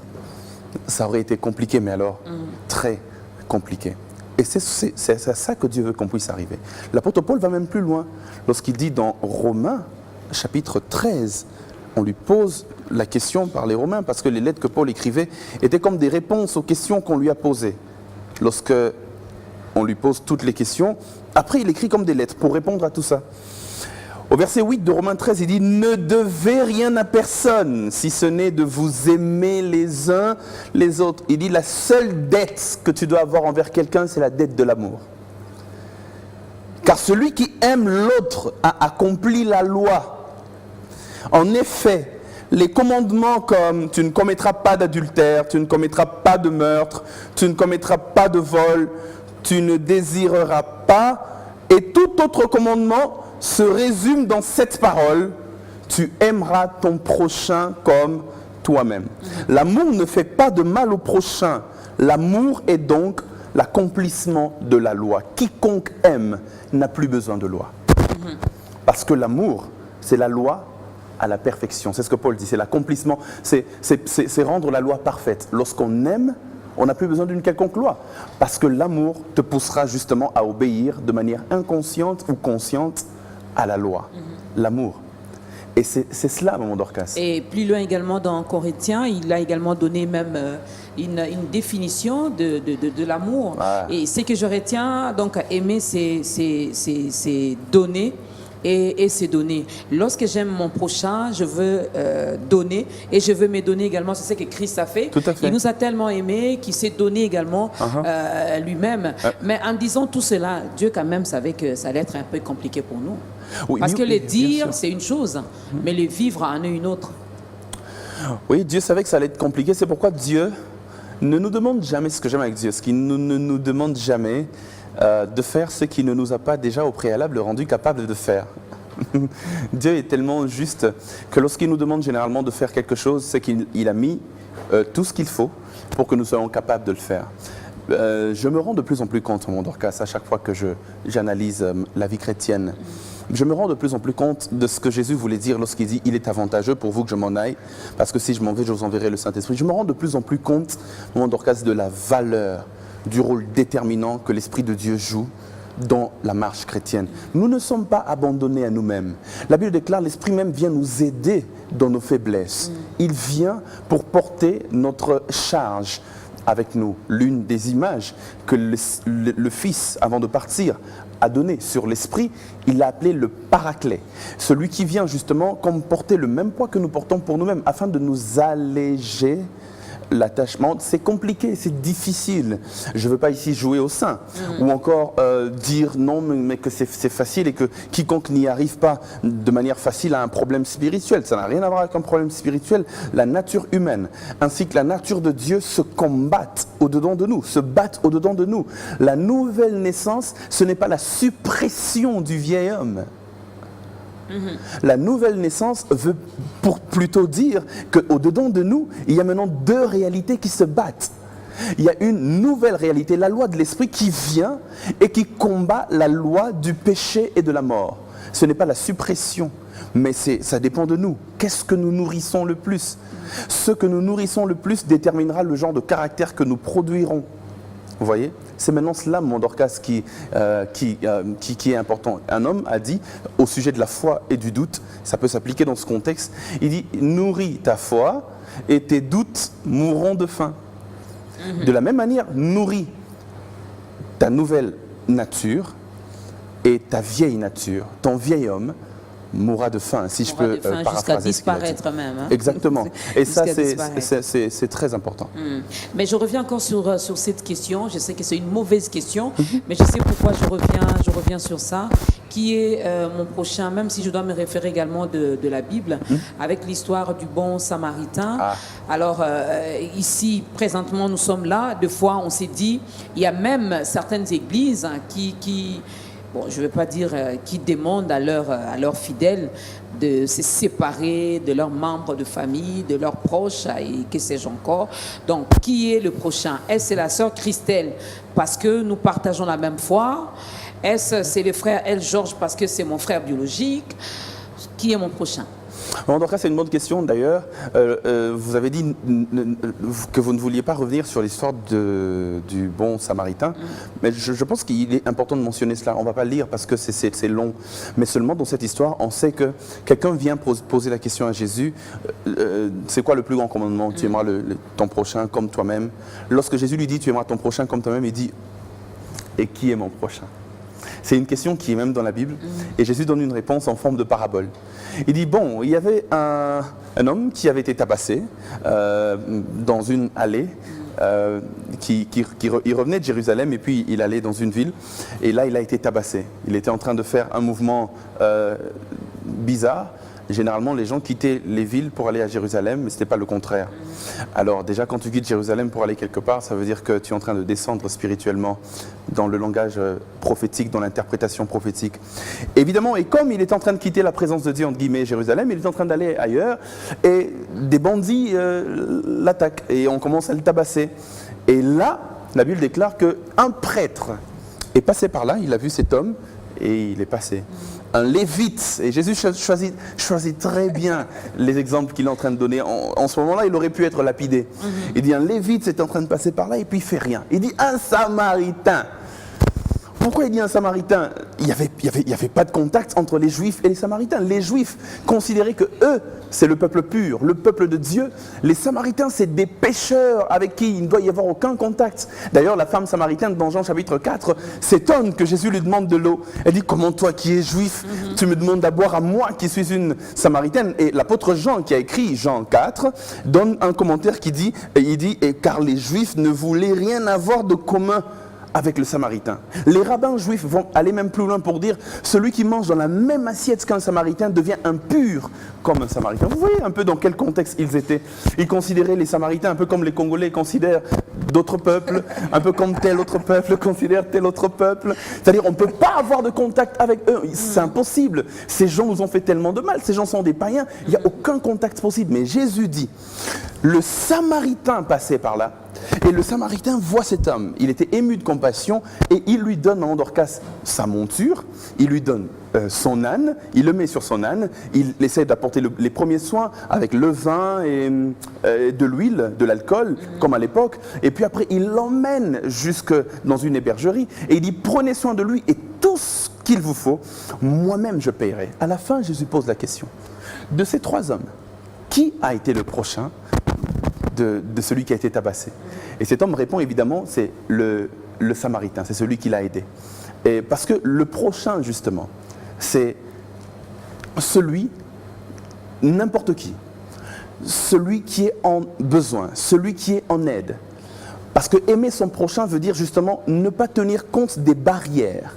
ça aurait été compliqué, mais alors très compliqué. Et c'est à ça que Dieu veut qu'on puisse arriver. L'apôtre Paul va même plus loin. Lorsqu'il dit dans Romains, chapitre 13, on lui pose la question par les Romains, parce que les lettres que Paul écrivait étaient comme des réponses aux questions qu'on lui a posées. Lorsque on lui pose toutes les questions, après il écrit comme des lettres pour répondre à tout ça. Au verset 8 de Romains 13, il dit « Ne devez rien à personne, si ce n'est de vous aimer les uns les autres. » Il dit « La seule dette que tu dois avoir envers quelqu'un, c'est la dette de l'amour. Car celui qui aime l'autre a accompli la loi. En effet, les commandements comme « Tu ne commettras pas d'adultère, tu ne commettras pas de meurtre, tu ne commettras pas de vol, tu ne désireras pas, et tout autre commandement se résume dans cette parole, tu aimeras ton prochain comme toi-même. » L'amour ne fait pas de mal au prochain. L'amour est donc l'accomplissement de la loi. Quiconque aime n'a plus besoin de loi. Parce que l'amour, c'est la loi à la perfection. C'est ce que Paul dit, c'est l'accomplissement, c'est rendre la loi parfaite. Lorsqu'on aime, on n'a plus besoin d'une quelconque loi. Parce que l'amour te poussera justement à obéir de manière inconsciente ou consciente à la loi, l'amour. Et c'est cela, maman Dorcas. Et plus loin également dans Corinthiens, il a également donné même une définition de l'amour. Ah. Et ce que je retiens, donc aimer, c'est donner. Et c'est donner. Lorsque j'aime mon prochain, je veux donner et je veux me donner également. C'est ce que Christ a fait. Tout à fait. Il nous a tellement aimés qu'il s'est donné également lui-même. Mais en disant tout cela, Dieu quand même savait que ça allait être un peu compliqué pour nous. Oui, parce que le bien dire, sûr. c'est une chose, mais le vivre en est une autre. Oui, Dieu savait que ça allait être compliqué. C'est pourquoi Dieu ne nous demande jamais, ce que j'aime avec Dieu, ce qu'il ne nous demande jamais de faire ce qu'il ne nous a pas déjà au préalable rendu capable de faire. Dieu est tellement juste que lorsqu'il nous demande généralement de faire quelque chose, c'est qu'il a mis tout ce qu'il faut pour que nous soyons capables de le faire. Je me rends de plus en plus compte, mon Dorcas, à chaque fois que j'analyse la vie chrétienne, je me rends de plus en plus compte de ce que Jésus voulait dire lorsqu'il dit « Il est avantageux pour vous que je m'en aille, parce que si je m'en vais, je vous enverrai le Saint-Esprit ». Je me rends de plus en plus compte, mon Dorcas, de la valeur, du rôle déterminant que l'Esprit de Dieu joue dans la marche chrétienne. Nous ne sommes pas abandonnés à nous-mêmes. La Bible déclare l'Esprit même vient nous aider dans nos faiblesses. Il vient pour porter notre charge avec nous. L'une des images que le Fils, avant de partir, a donné sur l'Esprit, il l'a appelé le Paraclet. Celui qui vient justement comme porter le même poids que nous portons pour nous-mêmes, afin de nous alléger l'attachement. C'est compliqué, c'est difficile. Je ne veux pas ici jouer au sein ou encore dire non, mais que c'est facile et que quiconque n'y arrive pas de manière facile a un problème spirituel. Ça n'a rien à voir avec un problème spirituel. La nature humaine ainsi que la nature de Dieu se combattent au-dedans de nous, se battent au-dedans de nous. La nouvelle naissance, ce n'est pas la suppression du vieil homme. La nouvelle naissance veut plutôt dire qu'au-dedans de nous, il y a maintenant deux réalités qui se battent. Il y a une nouvelle réalité, la loi de l'esprit qui vient et qui combat la loi du péché et de la mort. Ce n'est pas la suppression, mais ça dépend de nous. Qu'est-ce que nous nourrissons le plus? Ce que nous nourrissons le plus déterminera le genre de caractère que nous produirons. Vous voyez? C'est maintenant cela, mon Dorcas, qui est important. Un homme a dit, au sujet de la foi et du doute, ça peut s'appliquer dans ce contexte, il dit, nourris ta foi et tes doutes mourront de faim. De la même manière, nourris ta nouvelle nature et ta vieille nature, ton vieil homme, mourra de faim, si je peux paraphraser. Jusqu'à disparaître même. Hein. Exactement. Et ça, c'est très important. Mais je reviens encore sur cette question. Je sais que c'est une mauvaise question, mais je sais pourquoi je reviens sur ça, qui est mon prochain, même si je dois me référer également de la Bible, avec l'histoire du bon Samaritain. Alors, ici, présentement, nous sommes là. Deux fois, on s'est dit, il y a même certaines églises qui bon, je ne vais pas dire qui demandent à leurs fidèles de se séparer de leurs membres de famille, de leurs proches, et que sais-je encore. Donc, qui est le prochain? Est-ce c'est la sœur Christelle parce que nous partageons la même foi? Est-ce c'est le frère El Georges parce que c'est mon frère biologique? Qui est mon prochain? En tout cas, c'est une bonne question d'ailleurs. Vous avez dit que vous ne vouliez pas revenir sur l'histoire du bon Samaritain, mais je pense qu'il est important de mentionner cela. On ne va pas le lire parce que c'est long, mais seulement dans cette histoire, on sait que quelqu'un vient poser la question à Jésus, c'est quoi le plus grand commandement? Tu aimeras ton prochain comme toi-même. Lorsque Jésus lui dit tu aimeras ton prochain comme toi-même, il dit et qui est mon prochain? C'est une question qui est même dans la Bible. Et Jésus donne une réponse en forme de parabole. Il dit, bon, il y avait un homme qui avait été tabassé dans une allée. Il revenait de Jérusalem et puis il allait dans une ville. Et là, il a été tabassé. Il était en train de faire un mouvement bizarre. Généralement, les gens quittaient les villes pour aller à Jérusalem, mais ce n'était pas le contraire. Alors déjà, quand tu quittes Jérusalem pour aller quelque part, ça veut dire que tu es en train de descendre spirituellement dans le langage prophétique, dans l'interprétation prophétique. Évidemment, et comme il est en train de quitter la présence de Dieu, entre guillemets, Jérusalem, il est en train d'aller ailleurs, et des bandits l'attaquent, et on commence à le tabasser. Et là, la Bible déclare qu'un prêtre est passé par là, il a vu cet homme, et il est passé. Un lévite, et Jésus choisit très bien les exemples qu'il est en train de donner. En ce moment-là, il aurait pu être lapidé. Il dit un lévite c'est en train de passer par là et puis il fait rien. Il dit un samaritain. Pourquoi il dit un samaritain? Il n'y avait pas de contact entre les juifs et les samaritains. Les juifs considéraient que eux, c'est le peuple pur, le peuple de Dieu. Les samaritains, c'est des pécheurs avec qui il ne doit y avoir aucun contact. D'ailleurs, la femme samaritaine dans Jean chapitre 4 s'étonne que Jésus lui demande de l'eau. Elle dit, comment toi qui es juif, tu me demandes à boire à moi qui suis une samaritaine? Et l'apôtre Jean qui a écrit Jean 4 donne un commentaire qui dit, car les juifs ne voulaient rien avoir de commun avec le samaritain. Les rabbins juifs vont aller même plus loin pour dire celui qui mange dans la même assiette qu'un samaritain devient impur comme un samaritain. Vous voyez un peu dans quel contexte ils étaient. Ils considéraient les samaritains un peu comme les Congolais considèrent d'autres peuples, un peu comme tel autre peuple considère tel autre peuple. C'est-à-dire on ne peut pas avoir de contact avec eux. C'est impossible. Ces gens nous ont fait tellement de mal. Ces gens sont des païens. Il n'y a aucun contact possible. Mais Jésus dit, le samaritain passait par là. Et le samaritain voit cet homme, il était ému de compassion et il lui donne à Dorcas sa monture, il lui donne son âne, il le met sur son âne, il essaie d'apporter les premiers soins avec le vin et de l'huile, de l'alcool, comme à l'époque, et puis après il l'emmène jusque dans une hébergerie et il dit prenez soin de lui et tout ce qu'il vous faut, moi-même je paierai. À la fin, Jésus pose la question, de ces trois hommes, qui a été le prochain de celui qui a été tabassé? Et cet homme répond évidemment, c'est le samaritain, c'est celui qui l'a aidé. Et parce que le prochain justement, c'est celui, n'importe qui, celui qui est en besoin, celui qui est en aide. Parce que aimer son prochain veut dire justement ne pas tenir compte des barrières.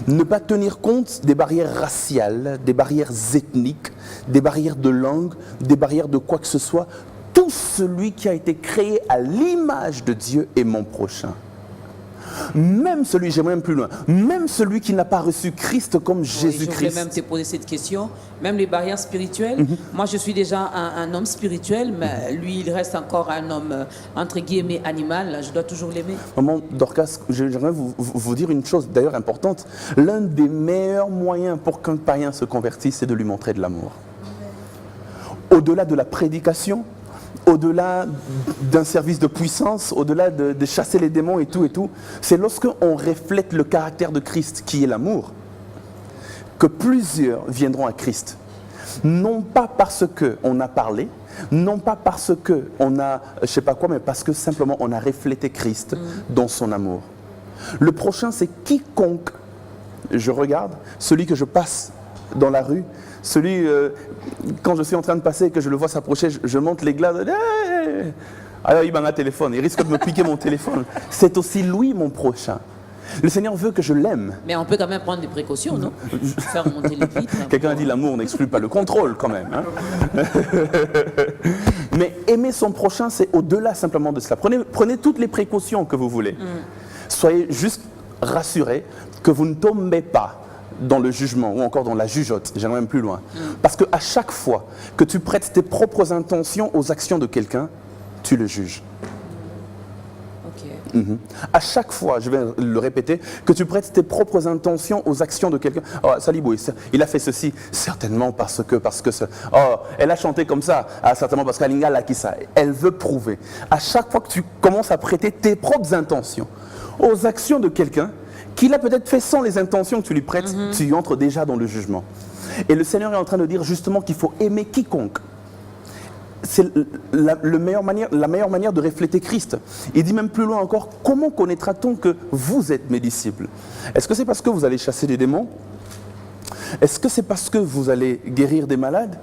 Ne pas tenir compte des barrières raciales, des barrières ethniques, des barrières de langue, des barrières de quoi que ce soit. Tout celui qui a été créé à l'image de Dieu est mon prochain. Même celui, j'aimerais même plus loin, même celui qui n'a pas reçu Christ comme Jésus-Christ. Je voulais même te poser cette question, même les barrières spirituelles. Moi, je suis déjà un homme spirituel, mais lui, il reste encore un homme, entre guillemets, animal. Je dois toujours l'aimer. Maman Dorcas, j'aimerais vous dire une chose d'ailleurs importante. L'un des meilleurs moyens pour qu'un païen se convertisse, c'est de lui montrer de l'amour. Au-delà de la prédication, au-delà d'un service de puissance, au-delà de chasser les démons et tout, c'est lorsqu'on reflète le caractère de Christ, qui est l'amour, que plusieurs viendront à Christ. Non pas parce qu'on a parlé, non pas parce qu'on a, je sais pas quoi, mais parce que simplement on a reflété Christ dans son amour. Le prochain, c'est quiconque je regarde, celui que je passe dans la rue, celui, quand je suis en train de passer et que je le vois s'approcher, je monte les glaces. Alors il m'a un téléphone, il risque de me piquer mon téléphone. C'est aussi lui mon prochain. Le Seigneur veut que je l'aime. Mais on peut quand même prendre des précautions, non? Faire monter les vitres. Quelqu'un a dit l'amour n'exclut pas le contrôle quand même. Hein. Mais aimer son prochain, c'est au-delà simplement de cela. Prenez toutes les précautions que vous voulez. Soyez juste rassurés que vous ne tombez pas dans le jugement ou encore dans la jugeote. J'aimerais même plus loin. Parce qu'à chaque fois que tu prêtes tes propres intentions aux actions de quelqu'un, tu le juges. À chaque fois, je vais le répéter, que tu prêtes tes propres intentions aux actions de quelqu'un. Oh, Salibou, il a fait ceci, certainement parce que oh, elle a chanté comme ça, certainement parce qu'Alinga l'a qui ça. Elle veut prouver. À chaque fois que tu commences à prêter tes propres intentions aux actions de quelqu'un, qu'il a peut-être fait sans les intentions que tu lui prêtes, tu entres déjà dans le jugement. Et le Seigneur est en train de dire justement qu'il faut aimer quiconque. C'est la meilleure manière de refléter Christ. Il dit même plus loin encore, comment connaîtra-t-on que vous êtes mes disciples? Est-ce que c'est parce que vous allez chasser des démons? Est-ce que c'est parce que vous allez guérir des malades?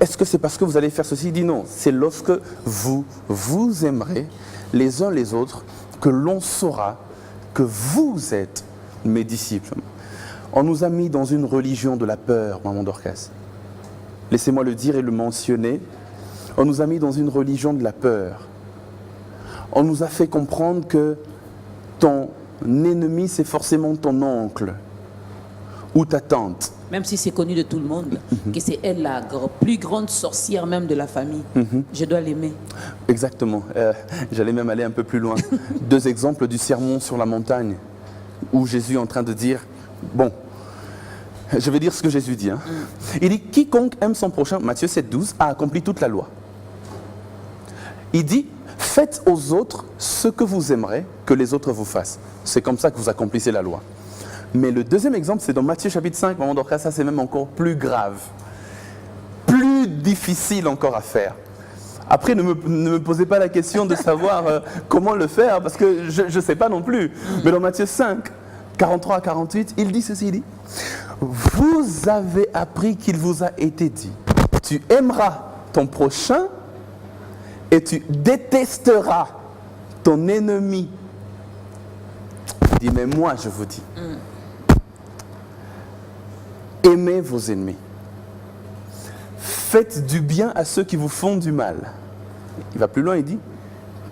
Est-ce que c'est parce que vous allez faire ceci? Il dit non, c'est lorsque vous vous aimerez les uns les autres que l'on saura que vous êtes mes disciples. On nous a mis dans une religion de la peur, maman Dorcas. Laissez-moi le dire et le mentionner. On nous a mis dans une religion de la peur. On nous a fait comprendre que ton ennemi, c'est forcément ton oncle ou ta tante. Même si c'est connu de tout le monde, que c'est elle la plus grande sorcière même de la famille. Je dois l'aimer. Exactement. J'allais même aller un peu plus loin. 2 exemples du sermon sur la montagne, où Jésus est en train de dire, bon, je vais dire ce que Jésus dit. Hein. Il dit, quiconque aime son prochain, Matthieu 7,12, a accompli toute la loi. Il dit, faites aux autres ce que vous aimerez que les autres vous fassent. C'est comme ça que vous accomplissez la loi. Mais le deuxième exemple, c'est dans Matthieu chapitre 5, maman Dorcas, ça c'est même encore plus grave. Plus difficile encore à faire. Après, ne me posez pas la question de savoir comment le faire, parce que je ne sais pas non plus. Mais dans Matthieu 5, 43 à 48, il dit ceci, il dit, vous avez appris qu'il vous a été dit, tu aimeras ton prochain et tu détesteras ton ennemi. Il dit, mais moi je vous dis, aimez vos ennemis. Faites du bien à ceux qui vous font du mal. Il va plus loin, il dit,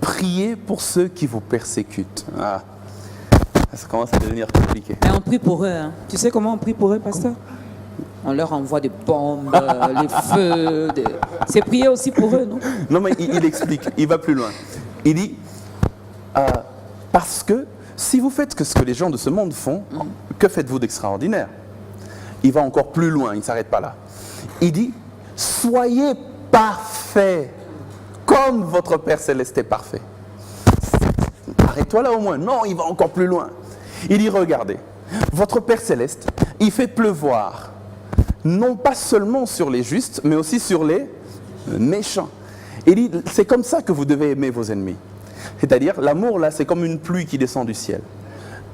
priez pour ceux qui vous persécutent. Ah, ça commence à devenir compliqué. Et on prie pour eux. Hein. Tu sais comment on prie pour eux, pasteur? On leur envoie des bombes, les feux. C'est prier aussi pour eux, non? Non, mais il explique, il va plus loin. Il dit, parce que si vous faites ce que les gens de ce monde font, que faites-vous d'extraordinaire? Il va encore plus loin, il ne s'arrête pas là. Il dit, soyez parfaits, comme votre Père Céleste est parfait. Arrête-toi là au moins. Non, il va encore plus loin. Il dit, regardez, votre Père Céleste, il fait pleuvoir, non pas seulement sur les justes, mais aussi sur les méchants. Il dit, c'est comme ça que vous devez aimer vos ennemis. C'est-à-dire, l'amour là, c'est comme une pluie qui descend du ciel,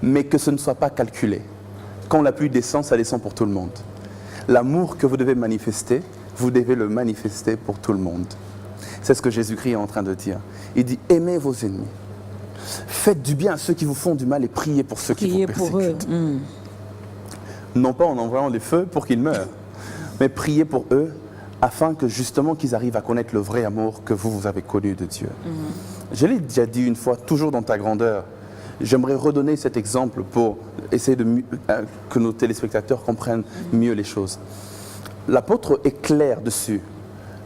mais que ce ne soit pas calculé. Quand la pluie descend, ça descend pour tout le monde. L'amour que vous devez manifester, vous devez le manifester pour tout le monde. C'est ce que Jésus-Christ est en train de dire. Il dit, aimez vos ennemis. Faites du bien à ceux qui vous font du mal et priez pour ceux qui vous persécutent. Non pas en envoyant les feux pour qu'ils meurent, mais priez pour eux afin que justement qu'ils arrivent à connaître le vrai amour que vous avez connu de Dieu. Je l'ai déjà dit une fois, toujours dans ta grandeur. J'aimerais redonner cet exemple pour essayer que nos téléspectateurs comprennent mieux les choses. L'apôtre est clair dessus.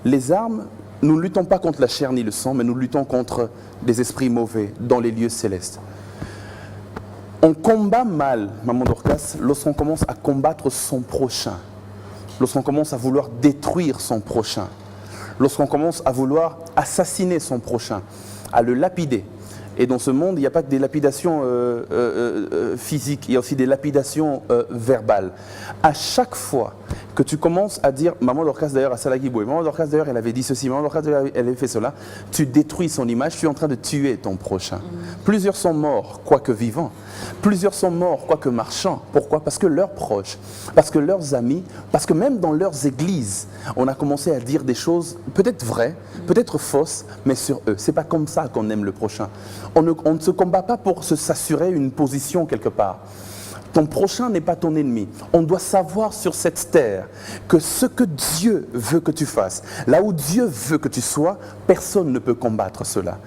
Les armes, nous ne luttons pas contre la chair ni le sang, mais nous luttons contre des esprits mauvais dans les lieux célestes. On combat mal, maman Dorcas, lorsqu'on commence à combattre son prochain, lorsqu'on commence à vouloir détruire son prochain, lorsqu'on commence à vouloir assassiner son prochain, à le lapider. Et dans ce monde, il n'y a pas que des lapidations physiques, il y a aussi des lapidations verbales. À chaque fois que tu commences à dire, maman Dorcas d'ailleurs à Salagiboué, maman Dorcas d'ailleurs elle avait dit ceci, maman Dorcas d'ailleurs elle avait fait cela, tu détruis son image, tu es en train de tuer ton prochain. Plusieurs sont morts, quoique vivants. Plusieurs sont morts, quoique marchants. Pourquoi? Parce que leurs proches, parce que leurs amis, parce que même dans leurs églises, on a commencé à dire des choses peut-être vraies, peut-être fausses, mais sur eux. C'est pas comme ça qu'on aime le prochain. On ne se combat pas pour s'assurer une position quelque part. Ton prochain n'est pas ton ennemi. On doit savoir sur cette terre que ce que Dieu veut que tu fasses, là où Dieu veut que tu sois, personne ne peut combattre cela.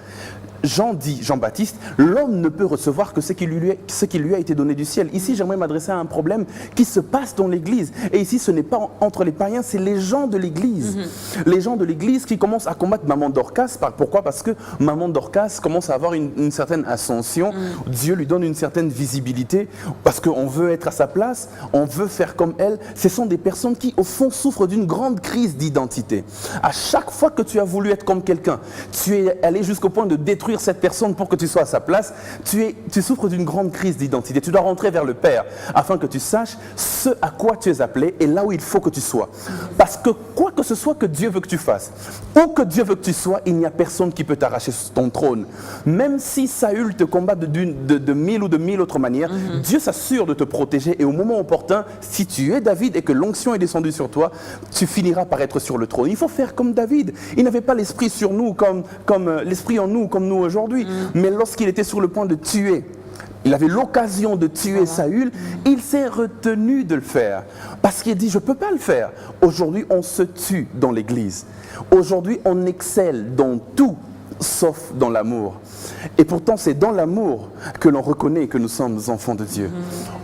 Jean-Baptiste, l'homme ne peut recevoir que ce qui lui a été donné du ciel. Ici, j'aimerais m'adresser à un problème qui se passe dans l'Église. Et ici, ce n'est pas entre les païens, c'est les gens de l'Église. Les gens de l'Église qui commencent à combattre Maman Dorcas. Pourquoi? Parce que Maman Dorcas commence à avoir une certaine ascension. Dieu lui donne une certaine visibilité parce qu'on veut être à sa place, on veut faire comme elle. Ce sont des personnes qui, au fond, souffrent d'une grande crise d'identité. À chaque fois que tu as voulu être comme quelqu'un, tu es allé jusqu'au point de détruire cette personne pour que tu sois à sa place, tu souffres d'une grande crise d'identité. Tu dois rentrer vers le Père afin que tu saches ce à quoi tu es appelé et là où il faut que tu sois. Parce que quoi que ce soit que Dieu veut que tu fasses, ou que Dieu veut que tu sois, il n'y a personne qui peut t'arracher ton trône. Même si Saül te combat de mille ou de mille autres manières, Dieu s'assure de te protéger et au moment opportun, si tu es David et que l'onction est descendue sur toi, tu finiras par être sur le trône. Il faut faire comme David. Il n'avait pas l'esprit sur nous comme l'esprit en nous comme nous aujourd'hui. Mais lorsqu'il était sur le point de tuer, il avait l'occasion de tuer Saül, il s'est retenu de le faire. Parce qu'il dit, je ne peux pas le faire. Aujourd'hui, on se tue dans l'église. Aujourd'hui, on excelle dans tout, sauf dans l'amour. Et pourtant, c'est dans l'amour que l'on reconnaît que nous sommes enfants de Dieu.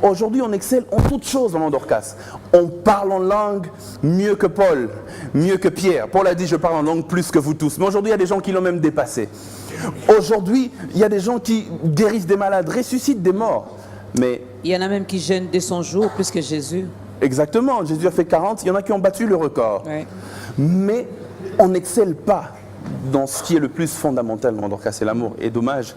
Aujourd'hui, on excelle en toutes choses, Maman Dorcas. On parle en langue mieux que Paul, mieux que Pierre. Paul a dit, je parle en langue plus que vous tous. Mais aujourd'hui, il y a des gens qui l'ont même dépassé. Aujourd'hui, il y a des gens qui guérissent des malades, ressuscitent des morts. Mais il y en a même qui jeûnent dès son jour plus que Jésus. Exactement, Jésus a fait 40, il y en a qui ont battu le record. Ouais. Mais on n'excelle pas dans ce qui est le plus fondamental, Maman Dorcas, c'est l'amour. Et dommage,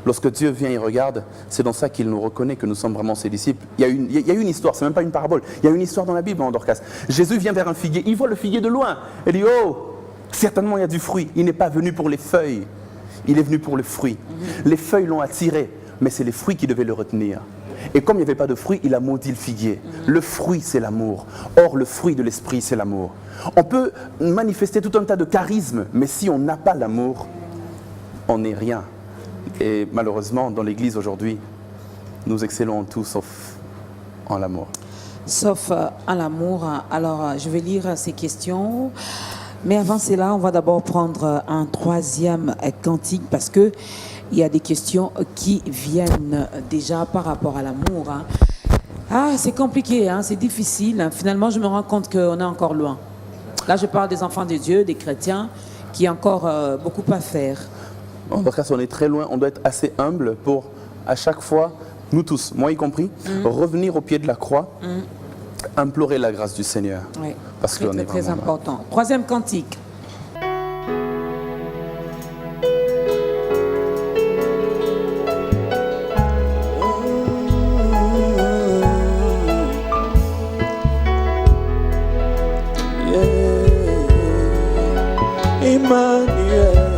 lorsque Dieu vient et regarde, c'est dans ça qu'il nous reconnaît que nous sommes vraiment ses disciples. Il y a une histoire, c'est même pas une parabole, il y a une histoire dans la Bible, Maman Dorcas. Jésus vient vers un figuier, il voit le figuier de loin. Il dit, oh, certainement il y a du fruit. Il n'est pas venu pour les feuilles, il est venu pour le fruit. Les feuilles l'ont attiré, mais c'est les fruits qui devaient le retenir. Et comme il n'y avait pas de fruit, il a maudit le figuier. Le fruit, c'est l'amour. Or, le fruit de l'esprit, c'est l'amour. On peut manifester tout un tas de charismes, mais si on n'a pas l'amour, on n'est rien. Et malheureusement, dans l'Église aujourd'hui, nous excellons en tout sauf en l'amour. Sauf en l'amour. Alors, je vais lire ces questions. Mais avant cela, on va d'abord prendre un troisième cantique parce que il y a des questions qui viennent déjà par rapport à l'amour. Ah, c'est compliqué, c'est difficile. Finalement, je me rends compte qu'on est encore loin. Là, je parle des enfants de Dieu, des chrétiens, qui ont encore beaucoup à faire. En tout cas, on est très loin. On doit être assez humble pour, à chaque fois, nous tous, moi y compris, revenir au pied de la croix, implorer la grâce du Seigneur. Oui, parce qu'on est très vraiment important. Troisième cantique. Emmanuel,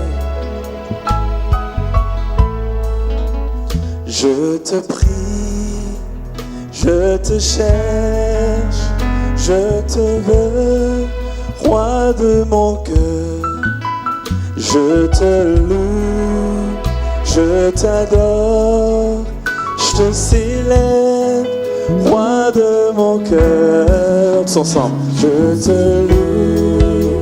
je te prie, je te cherche, je te veux, roi de mon cœur. Je te loue, je t'adore, je te célèbre, roi de mon cœur. Tous ensemble, je te loue,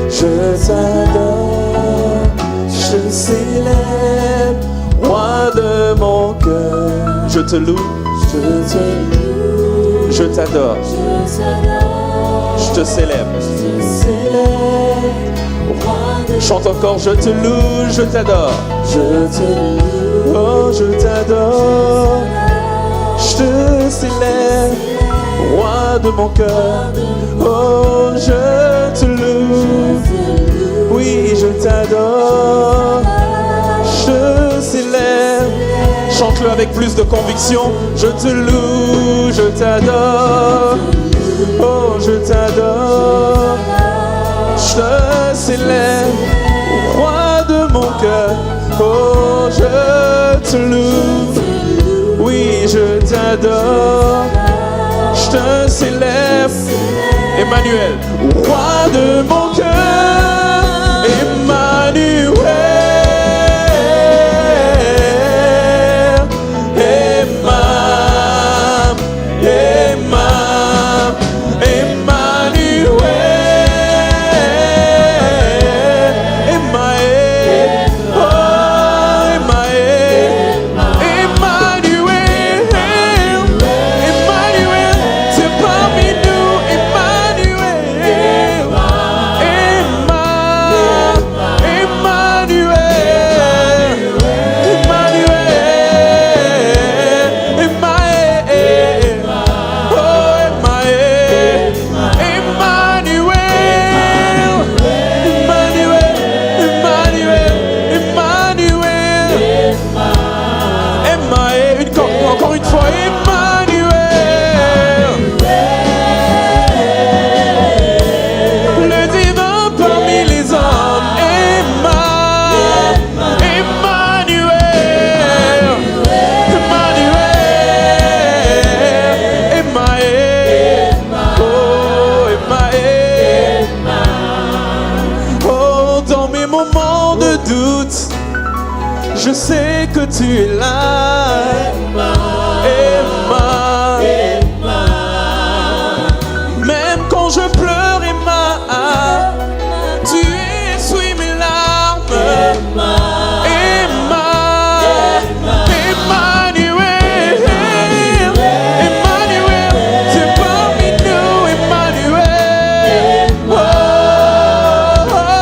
je t'adore, je te célèbre, roi de mon cœur. Je te loue, je t'adore, je te célèbre. Chante encore, je te loue, je t'adore, oh je t'adore, je te célèbre, roi de mon cœur. Oh je te loue, oui je t'adore, je te célèbre. Chante-le avec plus de conviction. Je te loue, je t'adore, Oh, je t'adore, je te célèbre, roi de mon cœur. Oh, je te loue, oui, je t'adore, je te célèbre. Emmanuel, roi de mon cœur, Emmanuel, je sais que tu es là, Emma. Même quand je pleure, Emma, tu essuies mes larmes, Emma. Emmanuel, Emmanuel, c'est parmi nous, Emmanuel. Oh, oh,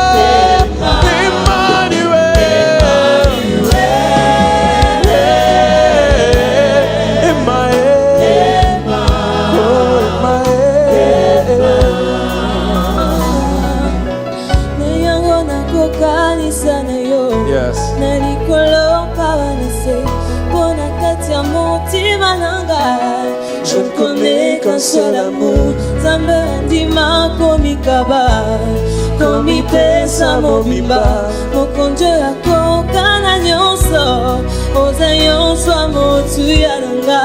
je ne connais qu'un seul amour, Zamba ndima komikaba, komipesa mobimba, mokonjo yako kana nyonso, oza nyonso motu yananga,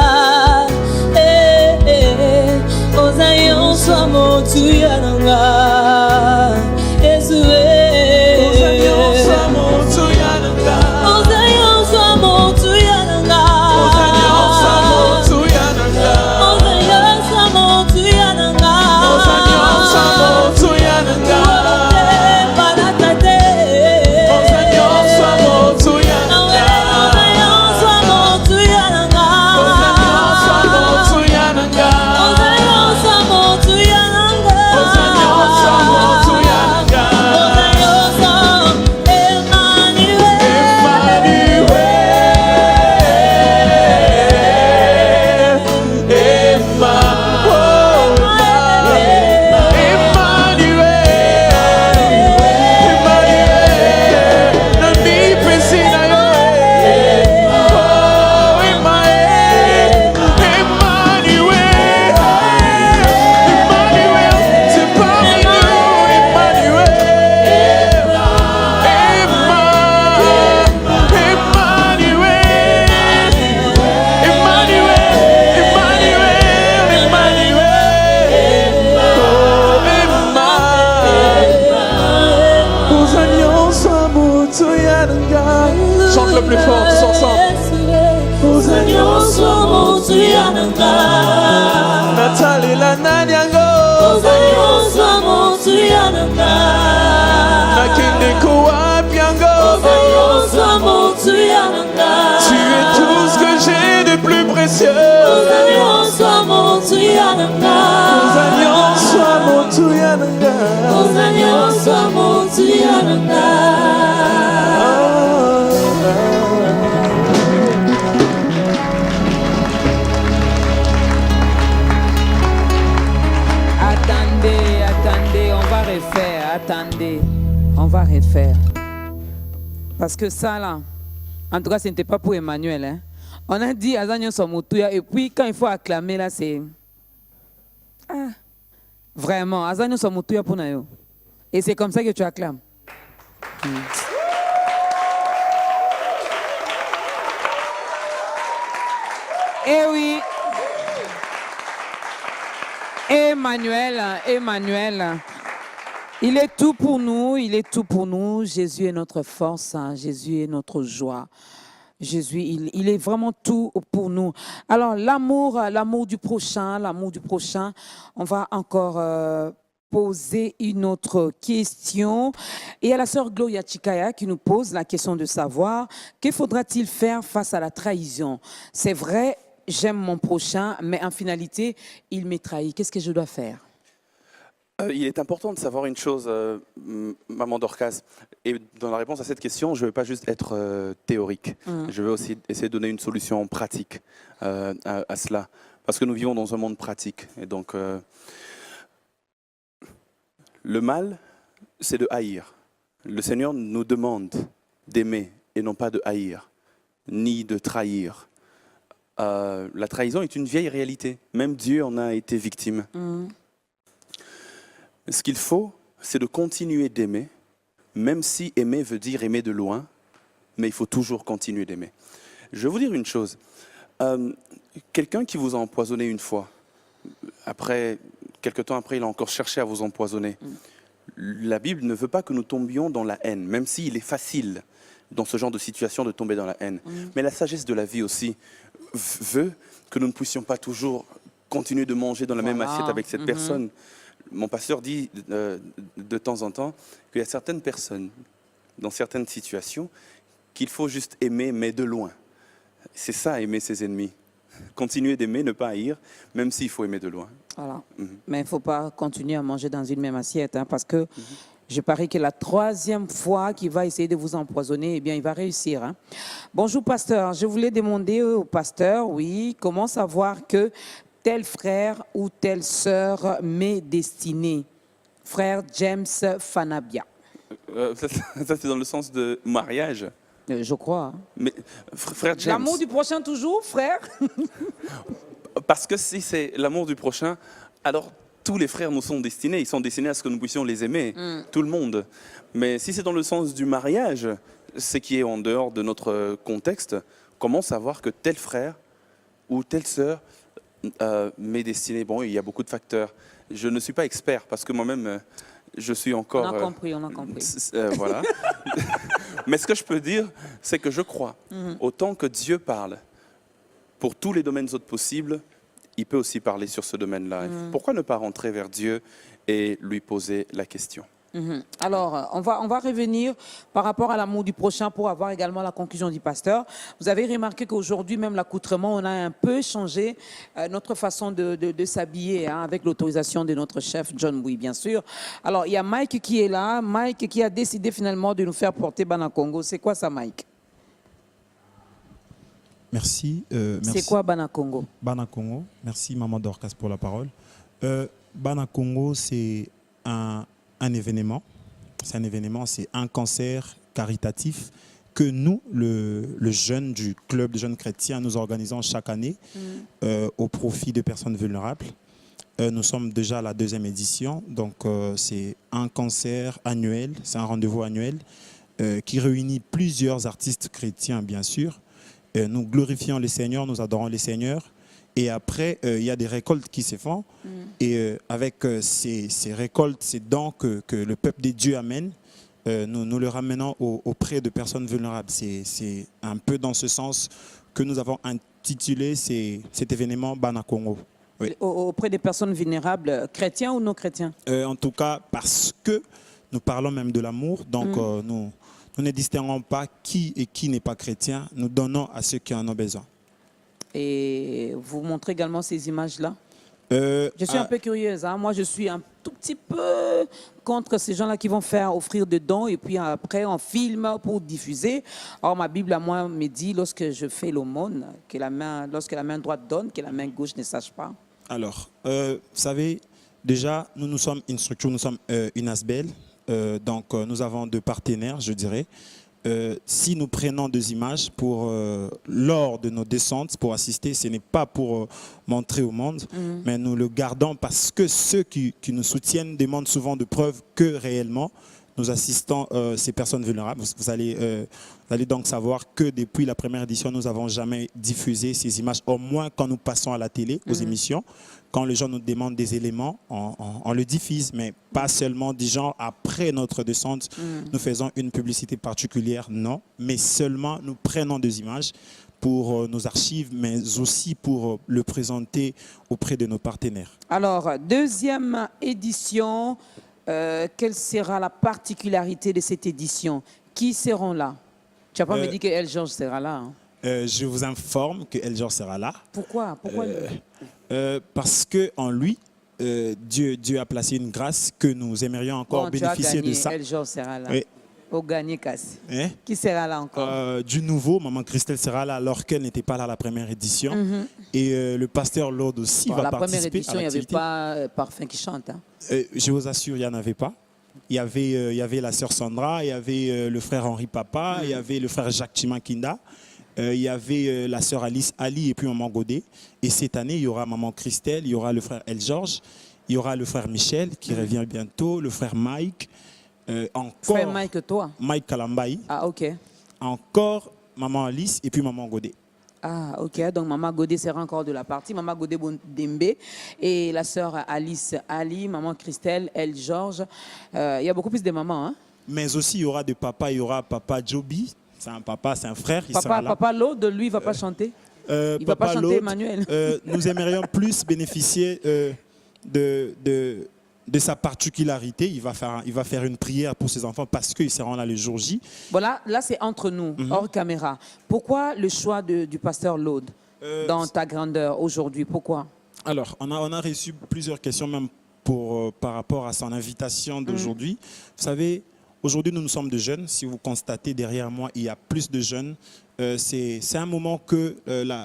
oza nyonso motu yananga, Yesu oza nyonso motu yananga, oza nyonso motu yananga, oza nyonso motu yananga. Chante le plus fort, tous ensemble. Nathalie la Nanyango. Nakinde Koa Piango. Tu es tout ce que j'ai de plus précieux. Nos alliances soient mon Tuyananga. Attendez, on va refaire. Parce que ça là, en tout cas, ce n'était pas pour Emmanuel. Hein. On a dit Azanyo Somotuya et puis quand il faut acclamer là, c'est... Ah, Vraiment, Azani sommes tous pour nous. Et c'est comme ça que tu acclames. Eh oui. Emmanuel, il est tout pour nous, il est tout pour nous. Jésus est notre force, hein. Jésus est notre joie. Jésus, il est vraiment tout pour nous. Alors, l'amour du prochain, on va encore poser une autre question. Et il y a la sœur Gloria Chikaya qui nous pose la question de savoir que faudra-t-il faire face à la trahison? C'est vrai, j'aime mon prochain, mais en finalité, il m'est trahi. Qu'est-ce que je dois faire? Il est important de savoir une chose, Maman Dorcas. Et dans la réponse à cette question, je ne vais pas juste être théorique. Je vais aussi essayer de donner une solution pratique à cela. Parce que nous vivons dans un monde pratique. Et donc, le mal, c'est de haïr. Le Seigneur nous demande d'aimer et non pas de haïr, ni de trahir. La trahison est une vieille réalité. Même Dieu en a été victime. Ce qu'il faut, c'est de continuer d'aimer, même si aimer veut dire aimer de loin, mais il faut toujours continuer d'aimer. Je vais vous dire une chose. Quelqu'un qui vous a empoisonné une fois, quelque temps après, il a encore cherché à vous empoisonner. La Bible ne veut pas que nous tombions dans la haine, même s'il est facile dans ce genre de situation de tomber dans la haine. Mais la sagesse de la vie aussi veut que nous ne puissions pas toujours continuer de manger dans la même assiette avec cette personne. Mon pasteur dit de temps en temps qu'il y a certaines personnes, dans certaines situations, qu'il faut juste aimer, mais de loin. C'est ça, aimer ses ennemis. Continuer d'aimer, ne pas haïr, même s'il faut aimer de loin. Voilà. Mais il ne faut pas continuer à manger dans une même assiette, hein, parce que je parie que la troisième fois qu'il va essayer de vous empoisonner, eh bien, il va réussir. Hein. Bonjour, pasteur. Je voulais demander au pasteur, oui, comment savoir que tel frère ou telle sœur m'est destiné. Frère James Fanabia. Ça, c'est dans le sens de mariage. Je crois. Hein. Mais, frère James. L'amour du prochain toujours, frère? Parce que si c'est l'amour du prochain, alors tous les frères nous sont destinés. Ils sont destinés à ce que nous puissions les aimer, tout le monde. Mais si c'est dans le sens du mariage, ce qui est en dehors de notre contexte, comment savoir que tel frère ou telle sœur m'est destiné? Bon, il y a beaucoup de facteurs. Je ne suis pas expert parce que moi-même, je suis encore... On a compris. Voilà. Mais ce que je peux dire, c'est que je crois, autant que Dieu parle pour tous les domaines autres possibles, il peut aussi parler sur ce domaine-là. Pourquoi ne pas rentrer vers Dieu et lui poser la question? Alors, on va revenir par rapport à l'amour du prochain pour avoir également la conclusion du pasteur. Vous avez remarqué qu'aujourd'hui, même l'accoutrement, on a un peu changé notre façon de s'habiller, hein, avec l'autorisation de notre chef John Bouy, bien sûr. Alors, il y a Mike qui est là, Mike qui a décidé finalement de nous faire porter Bana Congo. C'est quoi ça, Mike? Merci. C'est quoi Bana Congo? Bana Congo, merci Maman Dorcas pour la parole. Bana Congo, c'est un événement. C'est un événement, c'est un concert caritatif que nous, le jeune du club de jeunes chrétiens, nous organisons chaque année au profit de personnes vulnérables. Nous sommes déjà à la 2e édition, donc c'est un concert annuel, c'est un rendez-vous annuel qui réunit plusieurs artistes chrétiens, bien sûr. Nous glorifions les seigneurs, nous adorons les seigneurs. Et après, il y a des récoltes qui se font. Et avec ces récoltes, ces dons que le peuple de Dieu amène, nous le ramenons auprès de personnes vulnérables. C'est un peu dans ce sens que nous avons intitulé cet événement Bana Congo. Oui. Auprès des personnes vulnérables, chrétiens ou non chrétiens? En tout cas, parce que nous parlons même de l'amour, donc nous ne distinguons pas qui et qui n'est pas chrétien. Nous donnons à ceux qui en ont besoin. Et vous montrez également ces images-là? Je suis un peu curieuse. Hein? Moi, je suis un tout petit peu contre ces gens-là qui vont offrir des dons et puis après, on filme pour diffuser. Or, ma Bible, à moi, me dit, lorsque je fais l'aumône, lorsque la main droite donne, que la main gauche ne sache pas. Alors, vous savez, déjà, nous sommes une structure, nous sommes une ASBEL. Donc, nous avons 2 partenaires, je dirais. si nous prenons des images lors de nos descentes pour assister, ce n'est pas pour montrer au monde, mais nous le gardons parce que ceux qui nous soutiennent demandent souvent de preuves que réellement nous assistons ces personnes vulnérables. Vous allez donc savoir que depuis la première édition, nous n'avons jamais diffusé ces images, au moins quand nous passons à la télé, aux émissions. Quand les gens nous demandent des éléments, on le diffuse, mais pas seulement des gens après notre descente, nous faisons une publicité particulière, non, mais seulement nous prenons des images pour nos archives, mais aussi pour le présenter auprès de nos partenaires. Alors, deuxième édition, quelle sera la particularité de cette édition? Qui seront là? Tu n'as pas me dit que El George sera là, hein? Je vous informe que El George sera là. Pourquoi? Parce qu'en lui, Dieu a placé une grâce que nous aimerions encore bénéficier de ça. El George sera là. Oui. Au gagné cassé. Hein? Qui sera là encore? Du nouveau, Maman Christelle sera là alors qu'elle n'était pas là la première édition. Et le pasteur Lord aussi va participer. La première édition, il n'y avait pas Parfum qui chante. Hein? Je vous assure, il n'y en avait pas. Il y avait la sœur Sandra, il y avait le frère Henri Papa, il y avait le frère Jacques Chimakinda. Il y avait la sœur Alice Ali et puis Maman Godet. Et cette année, il y aura Maman Christelle, il y aura le frère El George, il y aura le frère Michel qui revient bientôt, le frère Mike. Encore frère Mike, toi? Mike Kalambaï. Ah, ok. Encore Maman Alice et puis Maman Godet. Ah, ok. Donc, Maman Godet sera encore de la partie. Maman Godet Dembe et la sœur Alice Ali, Maman Christelle, El George. Il y a beaucoup plus de mamans, hein? Mais aussi, il y aura des papas. Il y aura Papa Joby. C'est un papa, c'est un frère. Il sera là. Papa Lode, lui, il ne va pas chanter. Il ne va pas chanter, Lode, Emmanuel. Nous aimerions plus bénéficier de sa particularité. Il va faire une prière pour ses enfants parce qu'ils seront là le jour J. Voilà, là c'est entre nous, hors caméra. Pourquoi le choix du pasteur Lode dans ta grandeur aujourd'hui? Pourquoi? Alors, on a reçu plusieurs questions même par rapport à son invitation d'aujourd'hui. Vous savez, aujourd'hui nous sommes de jeunes. Si vous constatez derrière moi, il y a plus de jeunes. C'est un moment que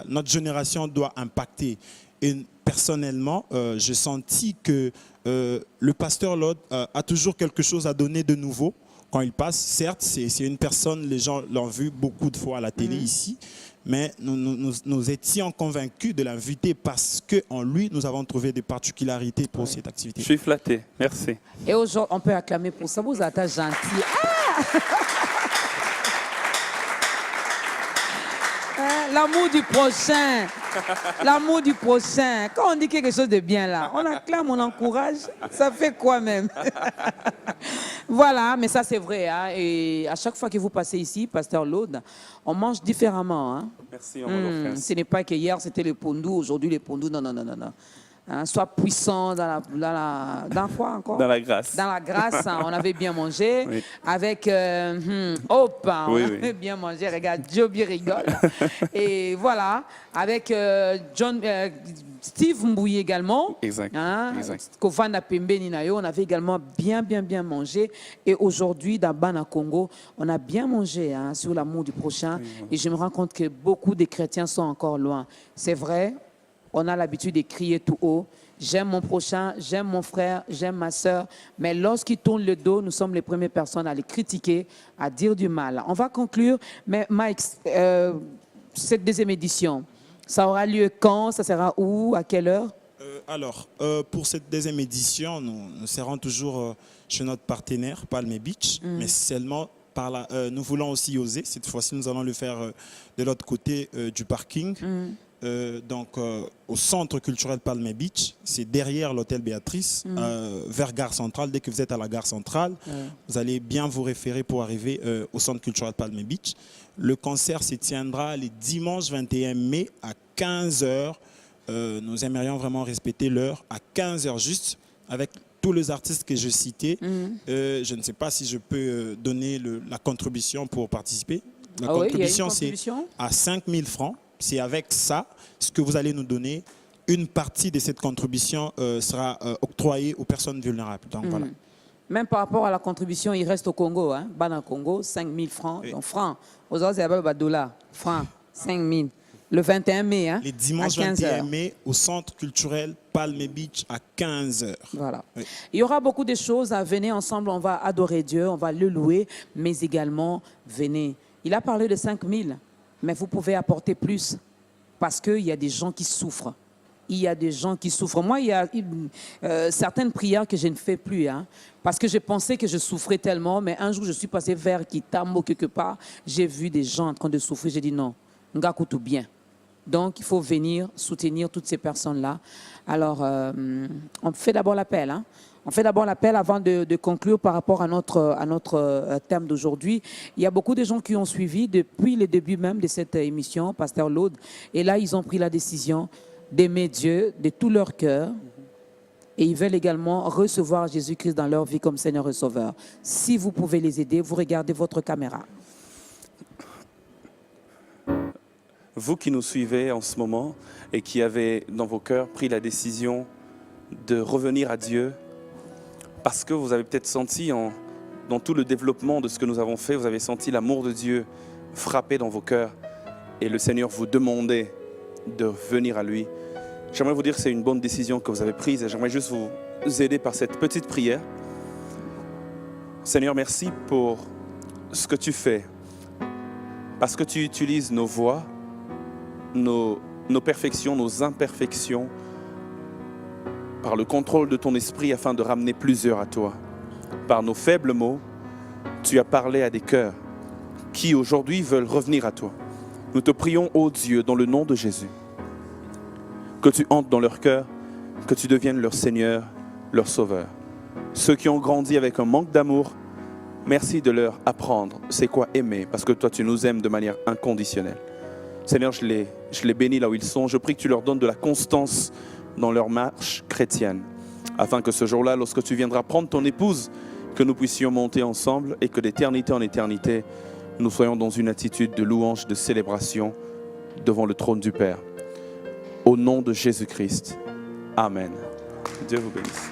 notre génération doit impacter. Et personnellement, j'ai senti que le pasteur Lord a toujours quelque chose à donner de nouveau quand il passe. Certes, c'est une personne, les gens l'ont vu beaucoup de fois à la télé ici, mais nous étions convaincus de l'inviter parce qu'en lui, nous avons trouvé des particularités pour cette activité. Je suis flatté, merci. Et aujourd'hui, on peut acclamer pour ça. Vous êtes gentil. L'amour du prochain. L'amour du prochain. Quand on dit quelque chose de bien là, on acclame, on encourage. Ça fait quoi même? Voilà, mais ça c'est vrai. Hein, et à chaque fois que vous passez ici, pasteur Lode, on mange différemment. Hein. Merci, on ce n'est pas que hier c'était le pondou, aujourd'hui le pondou. Non. Hein, sois puissant dans quoi encore? Dans la grâce. Dans la grâce, hein, on avait bien mangé. Oui. Avec on avait bien mangé. Regarde, Joby rigole. Et voilà, avec Steve Mbouye également. Exact. Hein, Exact. Kovana Pembe Ninayo, on avait également bien mangé. Et aujourd'hui, dans Bana Congo, on a bien mangé hein, sur l'amour du prochain. Oui. Et je me rends compte que beaucoup de chrétiens sont encore loin. C'est vrai. On a l'habitude de crier tout haut. J'aime mon prochain, j'aime mon frère, j'aime ma sœur. Mais lorsqu'ils tournent le dos, nous sommes les premières personnes à les critiquer, à dire du mal. On va conclure. Mais Mike, cette deuxième édition, ça aura lieu quand? Ça sera où? À quelle heure? Alors, pour cette deuxième édition, nous serons toujours chez notre partenaire, Palm Beach, mais seulement nous voulons aussi oser. Cette fois-ci, nous allons le faire de l'autre côté du parking. Donc au centre culturel Palm Beach, c'est derrière l'hôtel Béatrice, vers Gare Centrale. Dès que vous êtes à la Gare Centrale, vous allez bien vous référer pour arriver au centre culturel Palm Beach. Le concert se tiendra le dimanche 21 mai à 15h. Nous aimerions vraiment respecter l'heure à 15h juste, avec tous les artistes que je citais. Je ne sais pas si je peux donner la contribution pour participer. La contribution, c'est à 5 000 francs. C'est avec ça, ce que vous allez nous donner, une partie de cette contribution sera octroyée aux personnes vulnérables. Donc, voilà. Même par rapport à la contribution, il reste au Congo. Hein? Bana Congo, 5 000 francs. Oui. Donc, francs. Aujourd'hui, c'est $. Francs, 5 000. Le 21 mai, hein, Les dimanches à 15 21 heures. mai au Centre culturel Palm Beach à 15h. Voilà. Oui. Il y aura beaucoup de choses. Venez ensemble, on va adorer Dieu, on va le louer, mais également, venez. Il a parlé de 5000, mais vous pouvez apporter plus parce qu'il y a des gens qui souffrent. Il y a des gens qui souffrent. Moi, il y a certaines prières que je ne fais plus, hein, parce que je pensais que je souffrais tellement, mais un jour, je suis passé vers Kitamo quelque part, j'ai vu des gens en train de souffrir, j'ai dit non, Ngaku tout bien. Donc, il faut venir soutenir toutes ces personnes-là. Alors, on fait d'abord l'appel. Hein. On fait d'abord l'appel avant de conclure par rapport à notre thème d'aujourd'hui. Il y a beaucoup de gens qui ont suivi depuis le début même de cette émission, Pasteur Laude. Et là, ils ont pris la décision d'aimer Dieu de tout leur cœur. Et ils veulent également recevoir Jésus-Christ dans leur vie comme Seigneur et Sauveur. Si vous pouvez les aider, vous regardez votre caméra. Vous qui nous suivez en ce moment et qui avez dans vos cœurs pris la décision de revenir à Dieu, parce que vous avez peut-être senti dans tout le développement de ce que nous avons fait, vous avez senti l'amour de Dieu frapper dans vos cœurs et le Seigneur vous demandait de venir à lui. J'aimerais vous dire que c'est une bonne décision que vous avez prise et j'aimerais juste vous aider par cette petite prière. Seigneur, merci pour ce que tu fais, parce que tu utilises nos voix, nos perfections, nos imperfections, par le contrôle de ton esprit afin de ramener plusieurs à toi. Par nos faibles mots, tu as parlé à des cœurs qui aujourd'hui veulent revenir à toi. Nous te prions, ô Dieu, dans le nom de Jésus, que tu entres dans leur cœur, que tu deviennes leur Seigneur, leur Sauveur. Ceux qui ont grandi avec un manque d'amour, merci de leur apprendre c'est quoi aimer, parce que toi tu nous aimes de manière inconditionnelle. Seigneur, je les bénis là où ils sont. Je prie que tu leur donnes de la constance dans leur marche chrétienne, afin que ce jour-là, lorsque tu viendras prendre ton épouse, que nous puissions monter ensemble et que d'éternité en éternité, nous soyons dans une attitude de louange, de célébration devant le trône du Père. Au nom de Jésus-Christ. Amen. Dieu vous bénisse.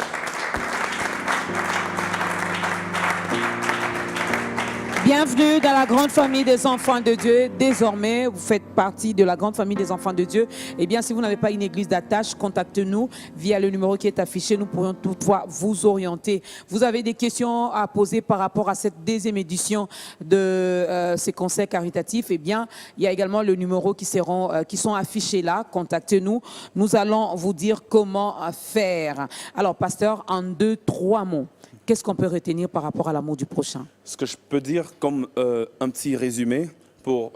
Bienvenue dans la grande famille des enfants de Dieu. Désormais, vous faites partie de la grande famille des enfants de Dieu. Eh bien, si vous n'avez pas une église d'attache, contactez-nous via le numéro qui est affiché. Nous pourrions toutefois vous orienter. Vous avez des questions à poser par rapport à cette deuxième édition de ces concerts caritatifs. Eh bien, il y a également le numéro qui sont affichés là. Contactez-nous. Nous allons vous dire comment faire. Alors, pasteur, en 2-3 mots. Qu'est-ce qu'on peut retenir par rapport à l'amour du prochain? Ce que je peux dire comme un petit résumé pour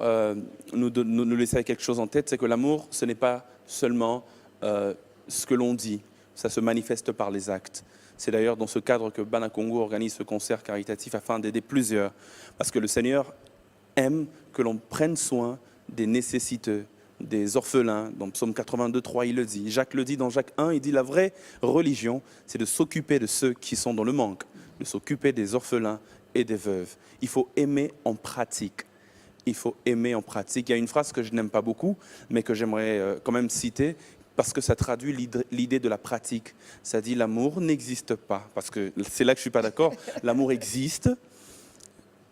nous laisser avec quelque chose en tête, c'est que l'amour, ce n'est pas seulement ce que l'on dit, ça se manifeste par les actes. C'est d'ailleurs dans ce cadre que Bana Congo organise ce concert caritatif afin d'aider plusieurs. Parce que le Seigneur aime que l'on prenne soin des nécessiteux, des orphelins. Dans Psaume 82, 3, il le dit. Jacques le dit dans Jacques 1, il dit la vraie religion, c'est de s'occuper de ceux qui sont dans le manque, de s'occuper des orphelins et des veuves. Il faut aimer en pratique. Il faut aimer en pratique. Il y a une phrase que je n'aime pas beaucoup, mais que j'aimerais quand même citer, parce que ça traduit l'idée de la pratique. Ça dit l'amour n'existe pas, parce que c'est là que je ne suis pas d'accord. L'amour existe,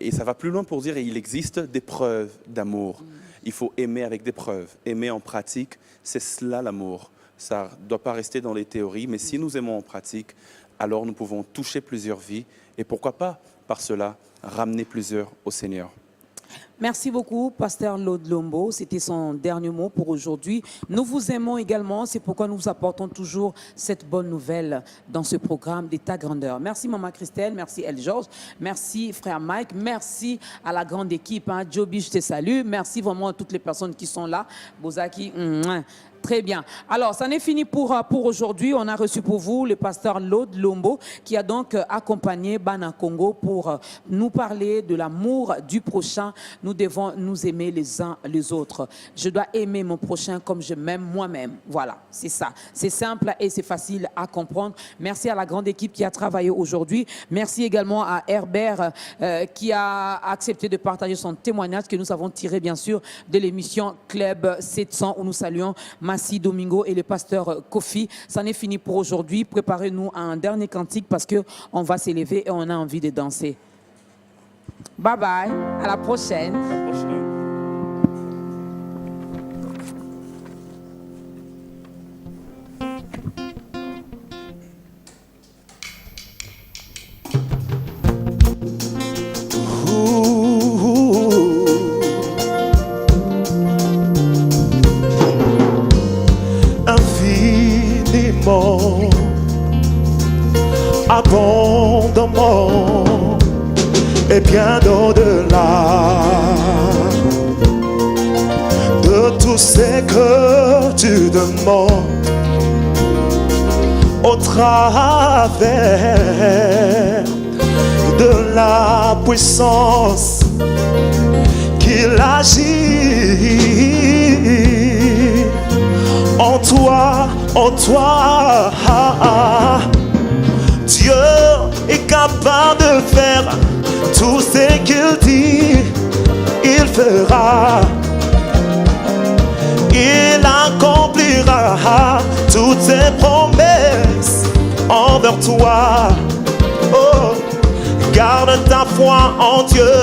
et ça va plus loin pour dire il existe des preuves d'amour. Il faut aimer avec des preuves, aimer en pratique, c'est cela l'amour. Ça ne doit pas rester dans les théories, mais si nous aimons en pratique, alors nous pouvons toucher plusieurs vies et pourquoi pas, par cela, ramener plusieurs au Seigneur. Merci beaucoup, pasteur Laude Lombo. C'était son dernier mot pour aujourd'hui. Nous vous aimons également. C'est pourquoi nous vous apportons toujours cette bonne nouvelle dans ce programme d'État Grandeur. Merci, Maman Christelle. Merci, El Georges. Merci, frère Mike. Merci à la grande équipe. Joby, je te salue. Merci vraiment à toutes les personnes qui sont là. Bozaki, très bien. Alors, ça n'est fini pour aujourd'hui. On a reçu pour vous le pasteur Laude Lombo qui a donc accompagné Bana Congo pour nous parler de l'amour du prochain. Nous devons nous aimer les uns les autres. Je dois aimer mon prochain comme je m'aime moi-même. Voilà, c'est ça. C'est simple et c'est facile à comprendre. Merci à la grande équipe qui a travaillé aujourd'hui. Merci également à Herbert qui a accepté de partager son témoignage que nous avons tiré bien sûr de l'émission Club 700 où nous saluons Massi Domingo et le pasteur Kofi. Ça n'est fini pour aujourd'hui. Préparez-nous à un dernier cantique parce qu'on va s'élever et on a envie de danser. Bye bye, à la prochaine. et bien au-delà de tout ce que tu demandes au travers de la puissance qu'il agit en toi, en toi. Dieu est capable de faire tout ce qu'il dit, il fera. Il accomplira toutes ses promesses envers toi. Oh, garde ta foi en Dieu,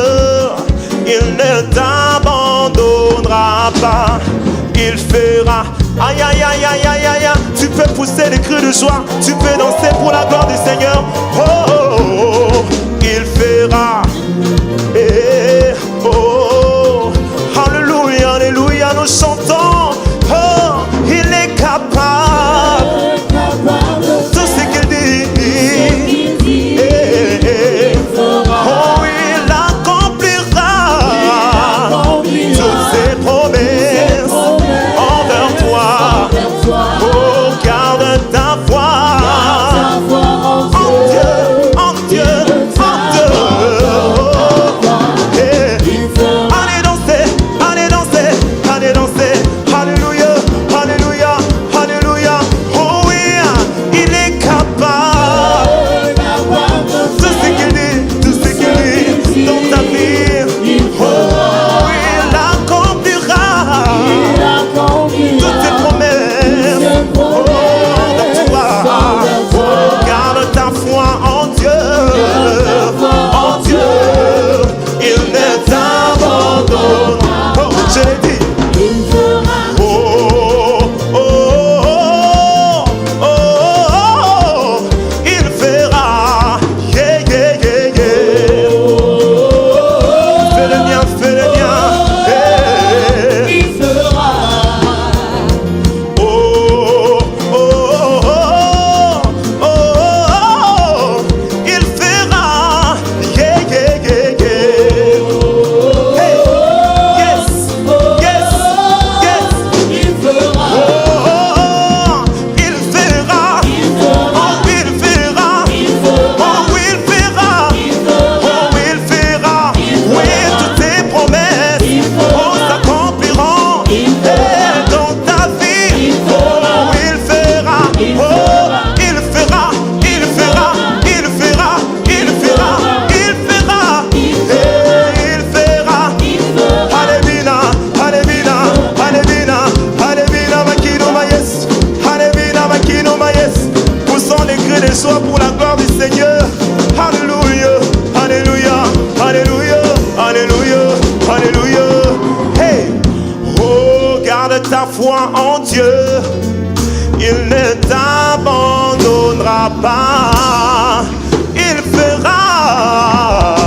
il ne t'abandonnera pas. Il fera. Aïe aïe aïe aïe aïe aïe aïe. Tu peux pousser des cris de joie, tu peux danser pour la gloire du Seigneur. Oh, oh, oh. Il fera. Eh, oh, alléluia, alléluia, nous chantons. Oh, il est capable. Tout ce qu'il dit. Eh, eh. Oh, il accomplira toutes ses promesses envers toi. Oh, garde ta foi en Dieu, en Dieu, en Dieu. Eh. Allez danser, allez danser, allez danser. Alléluia, alléluia, alléluia. Oh oui, il est capable. Tout ce qu'il dit, tout ce qu'il dit dans ta vie. Oh, il accomplira toutes tes promesses. Oh, envers toi. Oh, garde ta foi en Dieu. En Dieu, il ne t'abandonne. Oh, je l'ai dit. Oh, oh, oh, oh, oh, il fera. Yeah, yeah, yeah, yeah. Fais-le bien, fais-le bien. Yeah. Oh, oh, oh, oh, oh, il fera. Yeah, yeah, yeah, yeah. Hey, yes, yes, yes. Oh, il fera. Oh, il fera. Oh, il fera. Oh, il fera. Oui, toutes tes promesses, oh, s'accompliront. Dans ta vie, oh, il fera. Oh, il fera. Il fera. Il fera. Il fera. Il fera. Il fera. Alléluia, alléluia, alléluia, alléluia, makino mayes, alléluia, makino mayes. Poussons les cris de joie pour la gloire du Seigneur. Alléluia, alléluia, alléluia, alléluia, alléluia. Hey, oh, garde ta foi en Dieu, il ne t'abandonnera pas. Il fera.